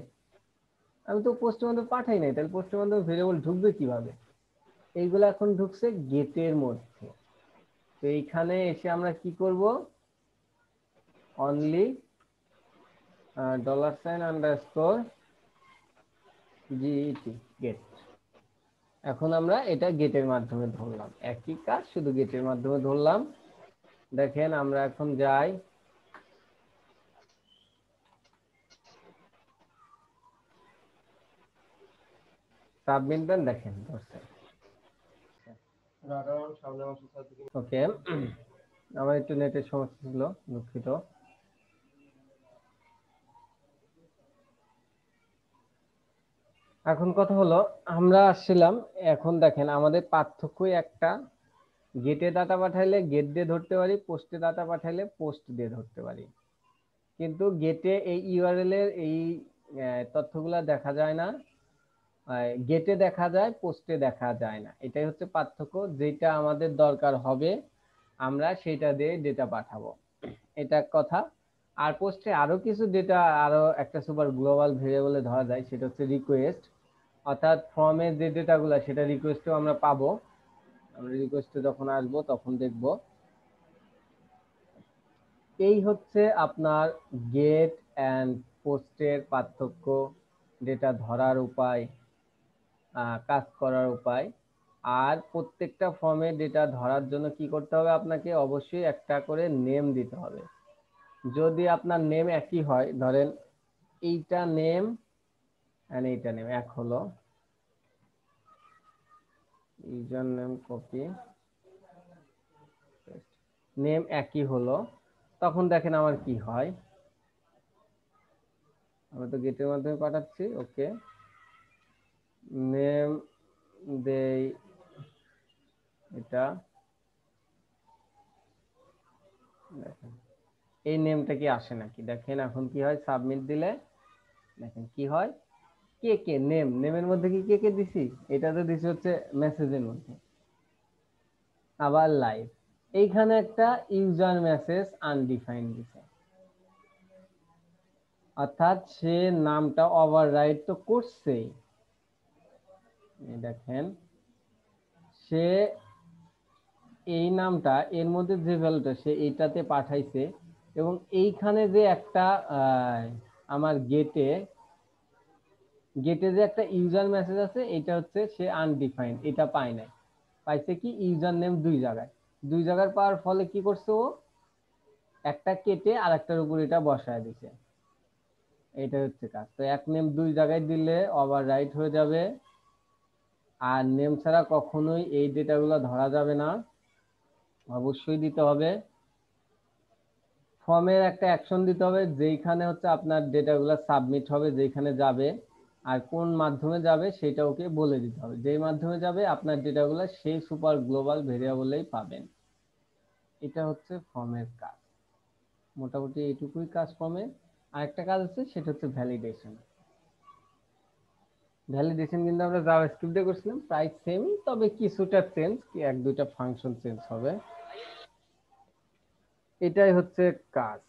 আমি তো পোস্টের মধ্যে পাঠাই নাই, তাহলে পোস্টের মধ্যে ভেরিয়েবল ঢুকবে কিভাবে? এইগুলো এখন ঢুকছে গেটের মধ্যে। তো এইখানে এসে আমরা কি করব, অনলি $_ জিইটি গেট। এখন আমরা এটা গেটের মাধ্যমে ধরলাম, একই কাজ শুধু গেটের মাধ্যমে ধরলাম। দেখেন আমরা এখন যাই, সাবমিট দেন, দেখেন ধরছে। ওকে, আমার একটু নেটের সমস্যা ছিল, দুঃখিত। এখন কথা হলো, আমরা আসছিলাম, এখন দেখেন আমাদের পার্থক্যই একটা, গেটে ডাটা পাঠাইলে গেট দিয়ে ধরতে পারি, পোস্টে ডাটা পাঠাইলে পোস্ট দিয়ে ধরতে পারি। কিন্তু গেটে এই ইউআরএল এর এই তথ্যগুলা দেখা যায় না, গেটে দেখা যায়, পোস্টে দেখা যায় না। এটাই হচ্ছে পার্থক্য, যেটা আমাদের দরকার হবে আমরা সেটা দিয়ে ডেটা পাঠাবো, এটা এক কথা। আর পোস্টে আরো কিছু ডেটা, আরো একটা সুপার গ্লোবাল ভেরিয়েবলে ধরা যায়, সেটা হচ্ছে রিকোয়েস্ট। অর্থাৎ ফর্মের যে ডেটাগুলো সেটা রিকোয়েস্টেও আমরা পাবো, আমরা রিকোয়েস্টে যখন আসবো তখন দেখব। এই হচ্ছে আপনার গেট অ্যান্ড পোস্টের পার্থক্য, ডেটা ধরার উপায়, কাজ করার উপায়। আর প্রত্যেকটা ফর্মে ডেটা ধরার জন্য কি করতে হবে, আপনাকে অবশ্যই একটা করে নেম দিতে হবে। যদি আপনার নেম একই হয়, ধরেন এইটা নেম এন্ড এইটা নেম এক হলো, ইউজার নেম কপি, নেম একই হলো, তখন দেখেন আমার কি হয়। আমি তো গেটের মাধ্যমে পাঠাচ্ছি, ওকে, নেম দেই এটা, দেখেন এই নেমটা কি আসে নাকি, দেখেন এখন কি হয়, সাবমিট দিলে দেখেন কি হয়, কে কে নেম, নেমের মধ্যে কি কে কে দিছি, এটা তো দিছি হচ্ছে মেসেজের মধ্যে। আবার লাইভ, এইখানে একটা ইউজার মেসেজ আনডিফাইন্ড দিছে, অর্থাৎ সে নামটা ওভাররাইট তো করছেই। দেখেন সে এই নামটা এর মধ্যে যে ভ্যালুটা সে এইটাতে পাঠাইছে, এবং এইখানে যে একটা আমার গেটে গেটে যে একটা ইউজার মেসেজ আছে, এটা হচ্ছে সে আনডিফাইন্ড, এটা পায় নাই, পাইছে কি ইউজার নেম দুই জায়গায়, দুই জায়গায় পাওয়ার ফলে কি করছে ও, একটা কেটে আর একটার উপর এটা বসায় দিছে। এটা হচ্ছে কাজ। তো এক নেম দুই জায়গায় দিলে ওভাররাইট হয়ে যাবে, আর নেম ছাড়া কখনোই এই ডেটাগুলো ধরা যাবে না, অবশ্যই দিতে হবে। ফর্মের একটা অ্যাকশন দিতে হবে, যেইখানে হচ্ছে আপনার ডেটাগুলো সাবমিট হবে, যেখানে যাবে আর কোন মাধ্যমে যাবে সেটা ওকে বলে দিতে হবে। যেই মাধ্যমে যাবে আপনার ডেটাগুলো সেই সুপার গ্লোবাল ভেরিয়েবলেই পাবেন। এটা হচ্ছে ফর্মের কাজ, মোটামুটি এইটুকুই কাজ ফর্মের। আরেকটা কাজ আছে, সেটা হচ্ছে ভ্যালিডেশন। ভ্যালিডেশন কিন্তু আমরা জাভাস্ক্রিপ্ট দিয়ে করছিলাম, প্রায় সেম, তবে কিছুটা চেঞ্জ, কি এক দুইটা ফাংশন চেঞ্জ হবে। এটাই হচ্ছে কাজ।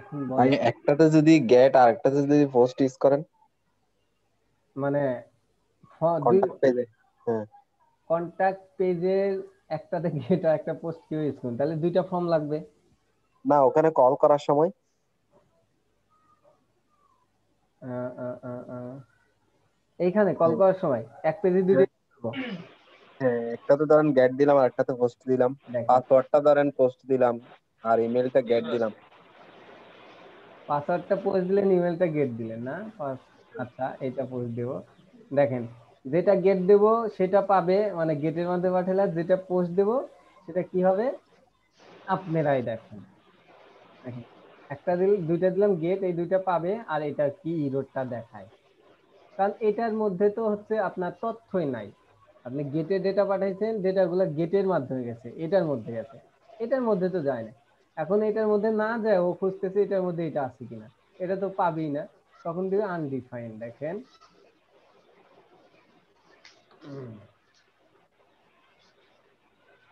এখন ভাই বলেন, একটাতে যদি গেট আর একটাতে যদি পোস্ট ইউজ করেন মানে দুই কন্টাক্ট পেজে, হ্যাঁ, কন্টাক্ট পেজের একটাতে গেট আর একটা পোস্ট কেউ ইউজ করুন, তাহলে দুইটা ফর্ম লাগবে। না ওখানে কল করার সময় আহ, আহ, আহ, আহ। এইখানে কল হ্যাঁ, করার সময় এক পেজে দুইটা হ্যাঁ, হ্যাঁ, একটাতে ধরেন গেট দিলাম আর একটাতে পোস্ট দিলাম, দেখেন, পাসওয়ার্ডটা ধরেন পোস্ট দিলাম আর ইমেলটা গেট দিলাম। পাসওয়ার্ডটা পোস্ট দিলেন, ইমেলটা গেট দিলেন না, আচ্ছা এটা পোস্ট দেব। দেখেন যেটা গেট দেব সেটা পাবে, মানে গেটের মধ্যে পাঠালে, যেটা পোস্ট দেব সেটা কি হবে, আপনারাই দেখেন। দেখেন একটা দিল, দুইটা দিলাম গেট, এই দুইটা পাবে, আর এটা কি ইরোরটা দেখায়, কারণ এটার মধ্যে তো হচ্ছে আপনার তথ্যই নাই। আপনি গেটে ডেটা পাঠাইছেন, ডেটাগুলো গেটের মাধ্যমে গেছে, এটার মধ্যে গেছে, এটার মধ্যে তো যায় না। এখন এটার মধ্যে না যায়, ও খুঁজতেছে এটার মধ্যে এটা আছে কিনা, এটা তো পাবেই না, তখন দিবে আনডিফাইন্ড। দেখেন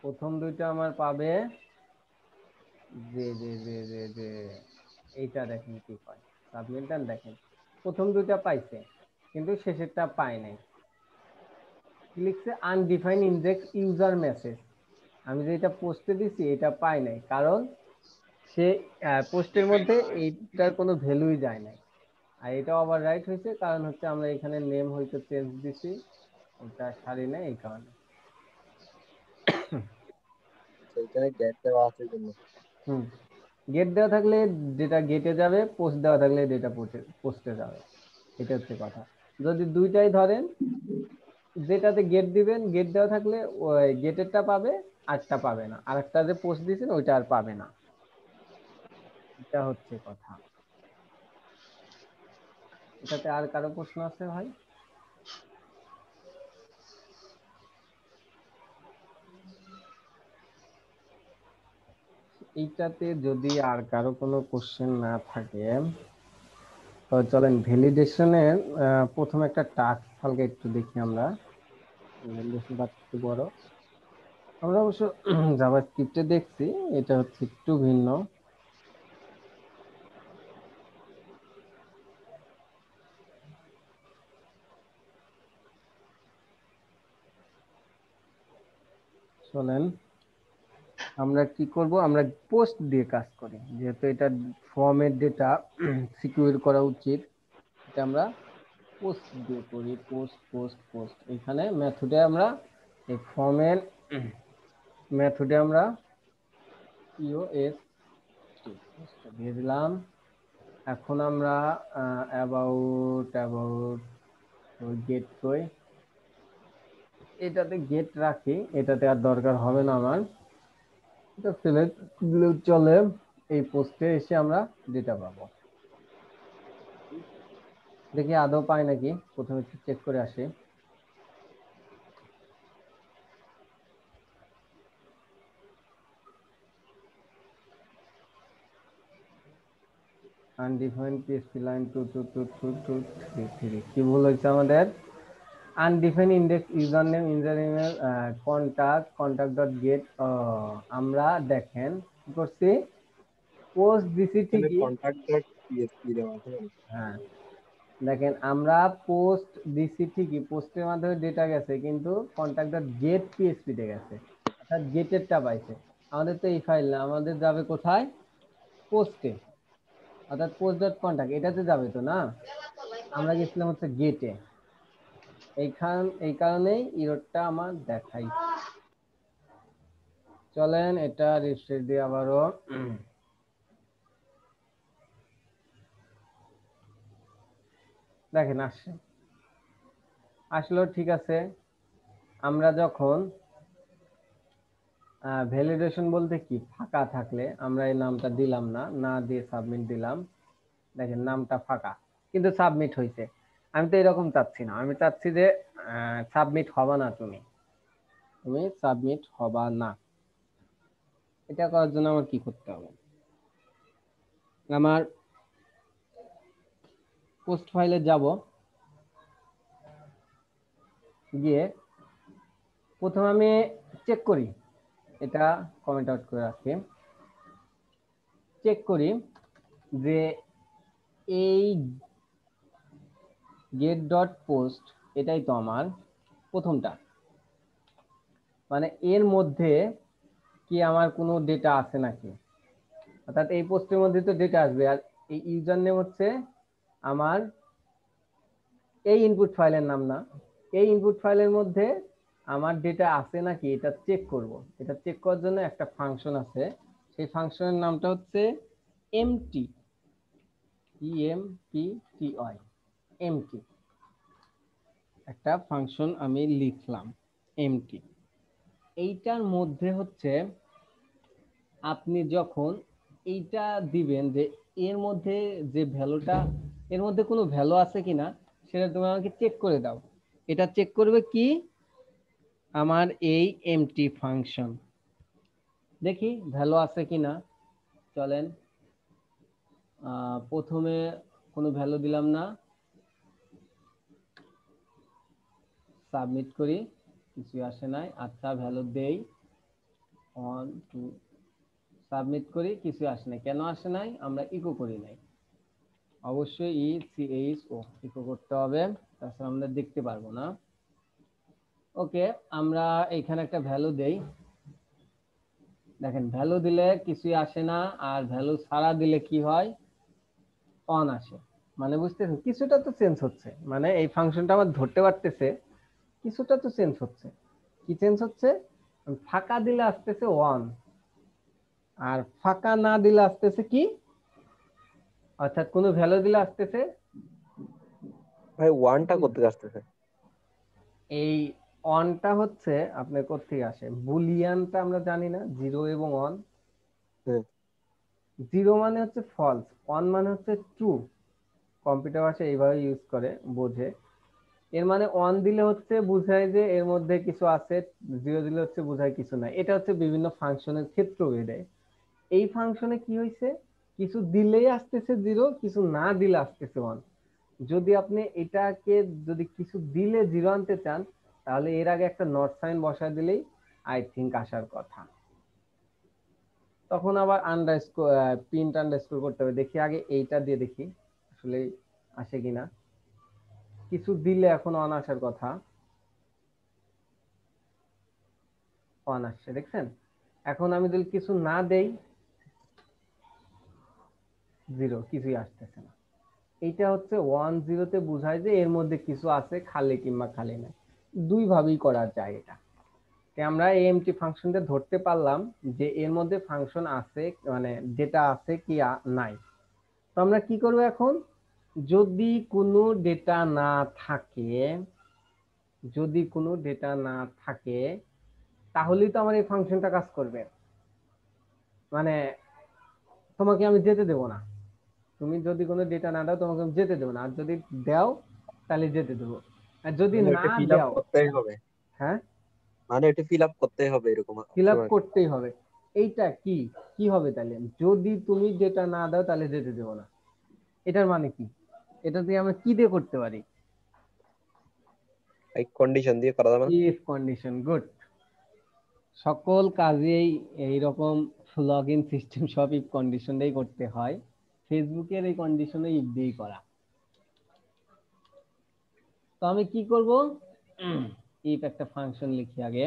প্রথম দুইটা আমার পাবে, যে যে যে যে যে এইটা দেখেন কি পায়, সাবমিট দেন, দেখেন প্রথম দুইটা পাইছে কিন্তু শেষেরটা পায় নাই। কি লিখছে, আনডিফাইন্ড ইনডেক্স ইউজার মেসেজ, আমি যেটা পোস্টে দিছি এটা পাই নাই, কারণ সে পোস্টের মধ্যে এইটার কোনো ভ্যালুই যায় নাই। আর এটা ওভাররাইট হয়েছে, কারণ হচ্ছে আমরা এখানে নেম হয়তো চেঞ্জ দিছি, এটা সারি নাই এই কারণে। সেইখানে গেট দেওয়া আছে জন্য। হুম, গেট দেওয়া থাকলে ডেটা গেটে যাবে, পোস্ট দেওয়া থাকলে ডেটা পোস্টে যাবে, এটা হচ্ছে কথা। যদি দুইটাই ধরেন, যেটাতে গেট দিবেন, গেট দেওয়া থাকলে ওই গেটেরটা পাবে, আরটা পাবে না, আর একটা যে পোস্ট দিয়েছেন ওইটা আর পাবে না, এটা হচ্ছে কথা। এটাতে আর কারো প্রশ্ন আছে ভাই? এইটাতে যদি আর কারো কোনো কোশ্চেন না থাকে, তো চলেন ভ্যালিডেশনের প্রথম একটা টাস্ক হালকা একটু দেখি আমরা। ভ্যালিডেশন একটু বড়, আমরা অবশ্য জাভাস্ক্রিপ্টে দেখছি, এটা হচ্ছে একটু ভিন্ন। চলেন আমরা কি করব, আমরা পোস্ট দিয়ে কাজ করি, যেহেতু এটা ফর্মের ডেটা সিকিউর করা উচিত, এটা আমরা পোস্ট দিয়ে করি। পোস্ট পোস্ট পোস্ট, এখানে মেথডে আমরা এই ফর্মের মেথডে আমরা পোস্ট দিয়ে দিলাম। এখন আমরা অ্যাবাউট অ্যাবাউট গেট কই, এটাতে গেট রাখি, এটাতে আর দরকার হবে না আমার, এটা ফেলে দিলেও চলে। এই পোস্টে এসে আমরা ডেটা পাবো, দেখি আদৌ পাই নাকি, প্রথমে চেক করে আসি। আনডিফাইন্ড পিএইচপি লাইন 2222223 কি ভুল হয়েছে আমাদের? Undefined index user name contact dot gate, আমরা দেখেন কি করছি, পোস্ট দিছি এখানে ঠিকই। কন্টাক্ট ডট পিএসপি দেওয়া আছে। হ্যাঁ দেখেন আমরা পোস্ট দিছি ঠিকই, পোস্টের মাধ্যমে ডেটা গেছে, কিন্তু কন্টাক্ট ডট গেট পিএইচপি তে গেছে, অর্থাৎ গেটেরটা পাইছে। আমাদের তো এই ফাইল না, আমাদের যাবে কোথায়? পোস্টে, অর্থাৎ পোস্ট ডট কন্টাক্ট এটাতে যাবে তো না, আমরা গেছিলাম হচ্ছে গেটে, এই কারণেই ইররটা আমার দেখাই। চলেন এটা রিফ্রেশ দিয়ে আবারও দেখেন আসলো ঠিক আছে। আমরা যখন ভ্যালিডেশন বলতে কি, ফাঁকা থাকলে আমরা এই নামটা দিলাম না, না দিয়ে সাবমিট দিলাম, দেখেন নামটা ফাঁকা কিন্তু সাবমিট হয়েছে। আমি তো এরকম চাচ্ছি না, আমি চাচ্ছি যে সাবমিট হবা না, তুমি সাবমিট হবা না। এটা করার জন্য আমার কি করতে হবে, আমার পোস্ট ফাইলে যাব, গিয়ে প্রথমে আমি চেক করি, এটা কমেন্ট আউট করে রাখি, চেক করি যে এই গেট ডট পোস্ট এটাই তো আমার প্রথমটা, মানে এর মধ্যে কি আমার কোনো ডেটা আছে নাকি, অর্থাৎ এই পোস্টের মধ্যে তো ডেটা আসবে, আর এই ইউজার নেম হচ্ছে আমার এই ইনপুট ফাইলের নাম না, এই ইনপুট ফাইলের মধ্যে আমার ডেটা আছে নাকি এটা চেক করব। এটা চেক করার জন্য একটা ফাংশন আছে, সেই ফাংশনের নামটা হচ্ছে এমটি, EMPTY, এমটি একটা ফাংশন আমি লিখলাম এমটি। এইটার মধ্যে হচ্ছে আপনি যখন এইটা দিবেন যে এর মধ্যে যে ভ্যালুটা, এর মধ্যে কোনো ভ্যালু আছে কিনা সেটা তুমি আমাকে চেক করে দাও। এটা চেক করবে কি, আমার এই এমটি ফাংশন, দেখি ভ্যালু আছে কিনা। চলেন প্রথমে কোনো ভ্যালু দিলাম না, সাবমিট করি, কিছু আসে নাই, আচ্ছা ভ্যালু দেই 1 2, সাবমিট করি, কিছু আসে নাই, কেন আসে নাই, আমরা ইকো করি নাই, অবশ্যই ECHO ইকো করতে হবে, তাছাড়া আমরা দেখতে পারবো না। ওকে, আমরা এখানে একটা ভ্যালু দেই, দেখেন ভ্যালু দিলে কিছুই আসে না, আর ভ্যালু ছাড়া দিলে কি হয়, অন আসে, মানে বুঝতেছেন কিছুটা তো চেঞ্জ হচ্ছে, মানে এই ফাংশনটা আমার ধরতে পারতেছে কিছুটা তো চেঞ্জ হচ্ছে। কি চেঞ্জ হচ্ছে, ফাঁকা দিলে আসতেছে 1, আর ফাঁকা না দিলে আসতেছে কি, অর্থাৎ কোনো ভ্যালু দিলে আসতেছে ভাই ওয়ানটা কোথেকে আসতেছে? এই অনটা হচ্ছে আপনার কোত্থেকে আসে, বুলিয়ানটা আমরা জানি না, জিরো এবং অন। হুম। জিরো মানে হচ্ছে ফলস, অন মানে হচ্ছে ট্রু। কম্পিউটার ভাষায় এইভাবে ইউজ করে, বোঝে। এর মানে অন দিলে হচ্ছে বুঝায় যে এর মধ্যে কিছু আছে, জিরো দিলে হচ্ছে বুঝায় কিছু নাই। এটা হচ্ছে বিভিন্ন ফাংশনের ক্ষেত্র ভেদে। এই ফাংশনে কি হয়েছে, কিছু দিলেই আসতেছে জিরো, কিছু না দিলে আসতেছে ওয়ান। যদি আপনি এটাকে যদি কিছু দিলে জিরো আনতে চান, তাহলে এর আগে একটা নট সাইন বসায় দিলেই আই থিঙ্ক আসার কথা। তখন আবার আন্ডারস্কোর, প্রিন্ট আন্ডারস্কোর করতে হবে। দেখি আগে এইটা দিয়ে দেখি আসলে আসে কিনা। কিছু দিলে এখন অন আসার কথা, অন আসছে, দেখছেন? এখন আমি যদি কিছু না দেই, জিরো, কিছুই আসতেছে না। এইটা হচ্ছে ওয়ান জিরোতে বোঝায় যে এর মধ্যে কিছু আছে, খালি কিংবা খালি নাই। দুই ভাবেই করা যায় এটা। আমরা এএমটি ফাংশনটা ধরতে পারলাম যে এর মধ্যে ফাংশন আছে, মানে ডেটা আছে কি নাই। তো আমরা কি করব এখন, যদি কোনো ডেটা না থাকে, যদি কোনো ডেটা না থাকে, তাহলেই তো আমার এই ফাংশনটা কাজ করবে। মানে তোমাকে আমি যেতে দেবো না, তুমি যদি কোনো ডেটা না দাও তোমাকে আমি যেতে দেবো না, আর যদি দাও তাহলে যেতে দেবো। আর যদি মানে না এটা ফিল আপ দাও, করতেই হবে, হ্যাঁ, মানে এটা ফিল আপ করতেই হবে এরকম ফিল অপশন আপ আর কি। করতেই হবে। এইটা কি, কি হবে তাহলে, যদি তুমি যেটা না দাও তাহলে যেতে দেবো না, এটার মানে কি? এটা দিয়ে আমরা কি দিয়ে করতে পারি? এই কন্ডিশন দিয়ে করা যাবে না? If condition, good. সকল কাজেই এইরকম লগ ইন সিস্টেম সব ইফ কন্ডিশন দিয়েই করতে হয়। ফেসবুকের এই কন্ডিশনে ইফ দিয়েই করা। তো আমি কি করব, ইফ একটা ফাংশন লিখি আগে।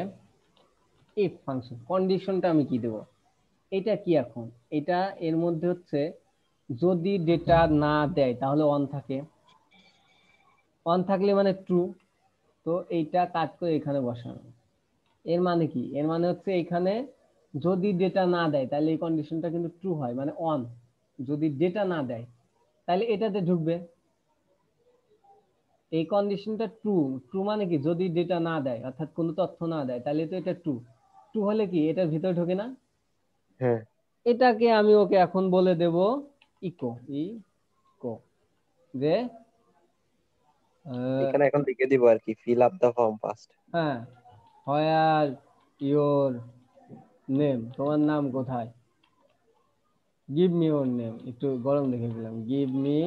ইফ ফাংশন কন্ডিশনটা আমি কি দেব, এটা কি এখন, এটা এর মধ্যে হচ্ছে যদি ডেটা না দেয় তাহলে অন থাকে, অন থাকলে মানে ট্রু। তো এইটা কাজ করে এখানে বসানো। এর মানে কি, এর মানে হচ্ছে এখানে যদি ডেটা না দেয় তাহলে এই কন্ডিশনটা কিন্তু ট্রু হয়, মানে অন। যদি ডেটা না দেয় তাহলে এটাতে ঢুকবে। এই কন্ডিশনটা ট্রু, ট্রু মানে কি, যদি ডেটা না দেয় অর্থাৎ কোনো তথ্য না দেয় তাহলে তো এটা ট্রু। ট্রু হলে কি এটার ভিতরে ঢোকে না। হ্যাঁ, এটাকে আমি ওকে এখন বলে দেব ইকো, ইকো, যে এখানে এখন লিখে দিব আর কি, fill up the form first. হ্যাঁ, হোয়ার ইওর নেম, তোমার নাম কোথায়, গিভ মি ইওর নেম, একটু গরম দেখে দিলাম, গিভ মি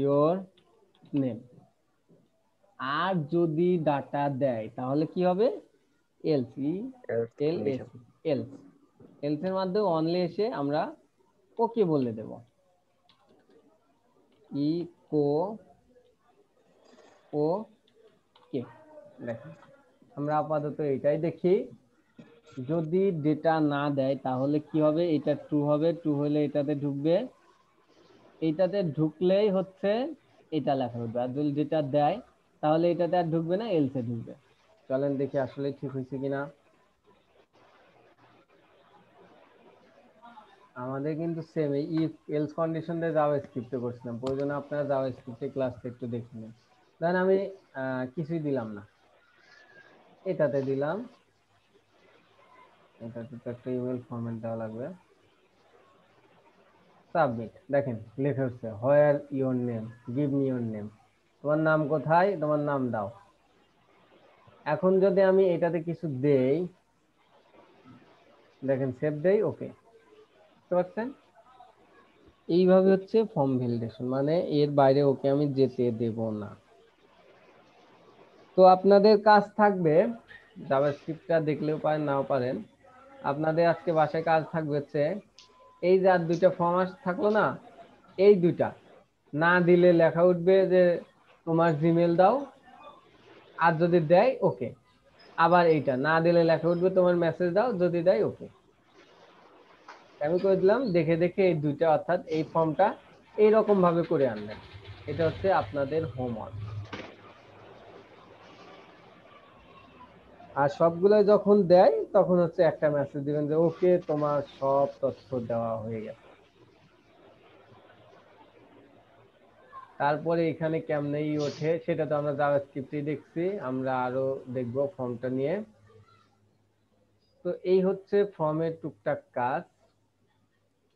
ইওর নেম। আর যদি ডাটা দেয় তাহলে কি হবে, else, L S, condition. Else. Else এর মাধ্যমে অনলি এসে আমরা ওকে বলে দেব, ইকো ও কে। দেখেন আমরা আপাতত এটাই দেখি, যদি ডেটা না দেয় তাহলে কি হবে, এটা ট্রু হবে, ট্রু হলে এটাতে ঢুকবে, এইটাতে ঢুকলেই হচ্ছে এটা লেখা উঠবে। আর যদি ডেটা দেয় তাহলে এটাতে আর ঢুকবে না, এলসে ঢুকবে। চলেন দেখি আসলে ঠিক হয়েছে কিনা। আমাদের কিন্তু সেম এই ইফ এলস কন্ডিশন দিয়ে জাভা স্ক্রিপ্টে করছিলাম, প্রয়োজনে আপনারা জাভা স্ক্রিপ্টে ক্লাসটা একটু দেখে নিন। দেন আমি কিছুই দিলাম না, এটাতে দিলাম, এটাতে তো একটা ইমেল ফরম্যাট দেওয়া লাগবে। সাবমিট, দেখেন লেখা হচ্ছে where your name, give me your name, তোমার নাম কোথায়, তোমার নাম দাও। এখন যদি আমি এটাতে কিছু দেই, দেখেন সেভ দেই, ওকে, বুঝতে পারছেন? এইভাবে হচ্ছে ফর্ম ভ্যালিডেশন, মানে এর বাইরে ওকে আমি যেতে দেব না। তো আপনাদের কাজ থাকবে, জাভাস্ক্রিপ্টটা দেখলেও পারেন নাও পারেন, আপনাদের আজকে বাসায় কাজ থাকবে হচ্ছে এই যে আর দুইটা ফর্ম থাকলো না, এই দুইটা না দিলে লেখা উঠবে যে তোমার জিমেল দাও, আর যদি দেয় ওকে। আবার এইটা না দিলে লেখা উঠবে তোমার মেসেজ দাও, যদি দেয় ওকে। আমি করে দিলাম, দেখে দেখে এই দুইটা অর্থাৎ এই ফর্মটা এইরকম ভাবে করে আনবেন। এটা হচ্ছে আপনাদের হোমওয়ার্ক। আর সবগুলো যখন দেয় তখন হচ্ছে একটা মেসেজ দিবেন যে ওকে তোমার সব তথ্য দেওয়া হয়ে গেছে। তারপরে এখানে কেমনেই ওঠে সেটা তো আমরা জাভাস্ক্রিপ্টে দেখছি, আমরা আরো দেখবো ফর্মটা নিয়ে। তো এই হচ্ছে ফর্মের টুকটাক কাজ।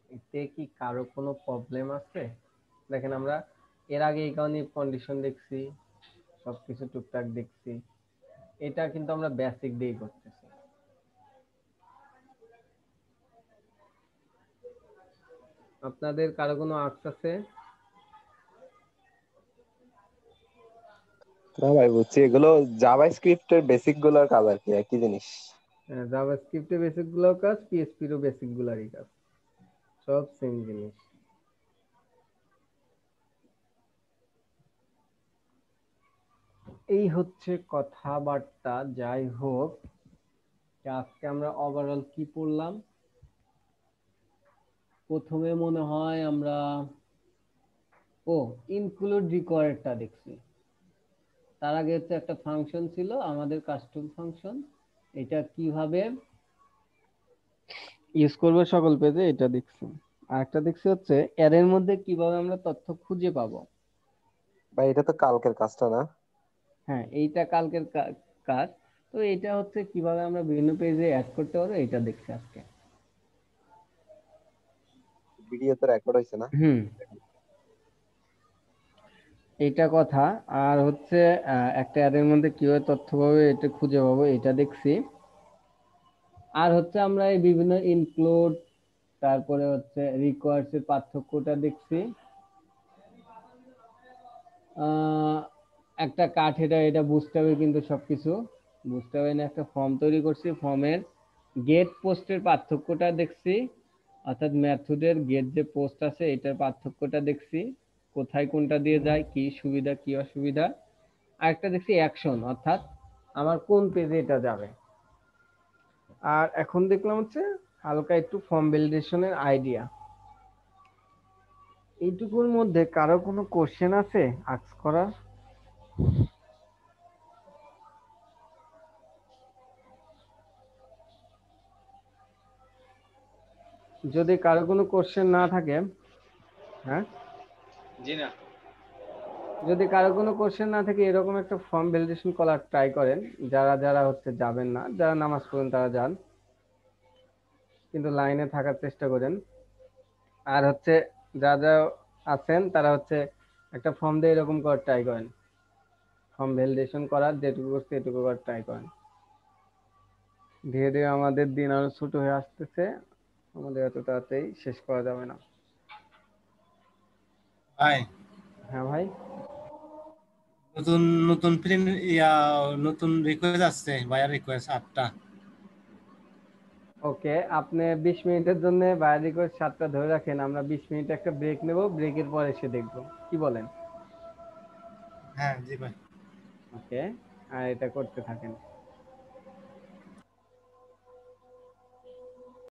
এতে কি কারো কোনো প্রবলেম আছে? দেখেন আমরা এর আগে এই কারণে কন্ডিশন দেখছি, সবকিছু টুকটাক দেখছি, এটা কিন্তু আমরা বেসিক দিয়েই করতেছি। আপনাদের কারো কোনো আর্টস আছে? না ভাই বুঝছি, এগুলো জাভাস্ক্রিপ্টের বেসিক গুলোর কাজ আর কি, একই জিনিস। জাভাস্ক্রিপ্টে বেসিক গুলোর কাজ, পিএইচপিরও বেসিক গুলারই কাজ, সব সেম জিনিস। এই হচ্ছে কথাবার্তা। যাই হোক, আজকে আমরা ওভারঅল কি পড়লাম? প্রথমে মনে হয় আমরা ইনক্লুড রিকোয়ার্ডটা দেখছি। তার আগে হচ্ছে একটা ফাংশন ছিল আমাদের কাস্টম ফাংশন, এটা কিভাবে ইউজ করবো সকল পেজে এটা দেখছি। আর একটা দেখছি হচ্ছে অ্যারের মধ্যে কিভাবে আমরা তথ্য খুঁজে পাবো। ভাই এটা তো কালকের কাজটা না? হ্যাঁ, এইটা কালকের কাজ। তো এটা হচ্ছে কিভাবে আমরা বিভিন্ন পেজে অ্যাড করতে পারবো, এটা দেখছি আজকে। ভিডিও তো রেকর্ড হয়েছে না? হুম, এইটা কথা। আর হচ্ছে একটা অ্যারের মধ্যে কিভাবে তথ্য পাবো, এটা খুঁজে পাবো, এটা দেখছি। আর হচ্ছে আমরা এই বিভিন্ন ইনক্লুড, তারপরে হচ্ছে রিকোয়ার্স এর পার্থক্যটা দেখছি। আহ, একটা কাঠ, এটা বুঝতে হবে, কিন্তু সবকিছু বুঝতে হবে না। একটা ফর্ম তৈরি করছি, ফর্মের গেট পোস্টের পার্থক্যটা দেখছি, অর্থাৎ মেথডের গেট যে পোস্ট আছে এটার পার্থক্যটা দেখছি, কোথায় কোনটা দিয়ে যায়, কি সুবিধা কি অসুবিধা। আরেকটা দেখছি অ্যাকশন, অর্থাৎ আমার কোন পেজে এটা যাবে। আর এখন দেখলাম হচ্ছে হালকা একটু ফর্ম ভ্যালিডেশনের আইডিয়া। এইটুকুর মধ্যে কারো কোনো কোশ্চেন আছে আস্ক করার? যদি কারো কোনো কোশ্চেন না থাকে, হ্যাঁ, জি না। যদি কারো কোনো কোশ্চেন না থাকে এরকম একটা ফর্ম ভ্যালিডেশন করার ট্রাই করেন। যারা যারা হচ্ছে যাবেন না, যারা নামাজ পড়েন তারা যান, কিন্তু লাইনে থাকার চেষ্টা করেন। আর হচ্ছে যারা যারা আছেন তারা হচ্ছে একটা ফর্ম দিয়ে এরকম করার ট্রাই করেন, ফর্ম ভ্যালিডেশন করার যেটুকু করছে এটুকু করার ট্রাই করেন। ধীরে ধীরে আমাদের দিন আরো ছোট হয়ে আসতেছে, আমাদের এত তাড়াতাড়ি শেষ করা যাবে না। ভাই হ্যাঁ ভাই। নতুন নতুন প্রিন্ট নতুন রিকোয়েস্ট আসছে, ভাইয়ার রিকোয়েস্ট 8টা। ওকে, আপনি 20 মিনিটের জন্য বাইরে করে 7টা ধরে রাখেন, আমরা 20 মিনিট একটা ব্রেক নেব, ব্রেকের পর এসে দেখবো, কি বলেন? হ্যাঁ জি ভাই। ওকে, আর এটা করতে থাকেন।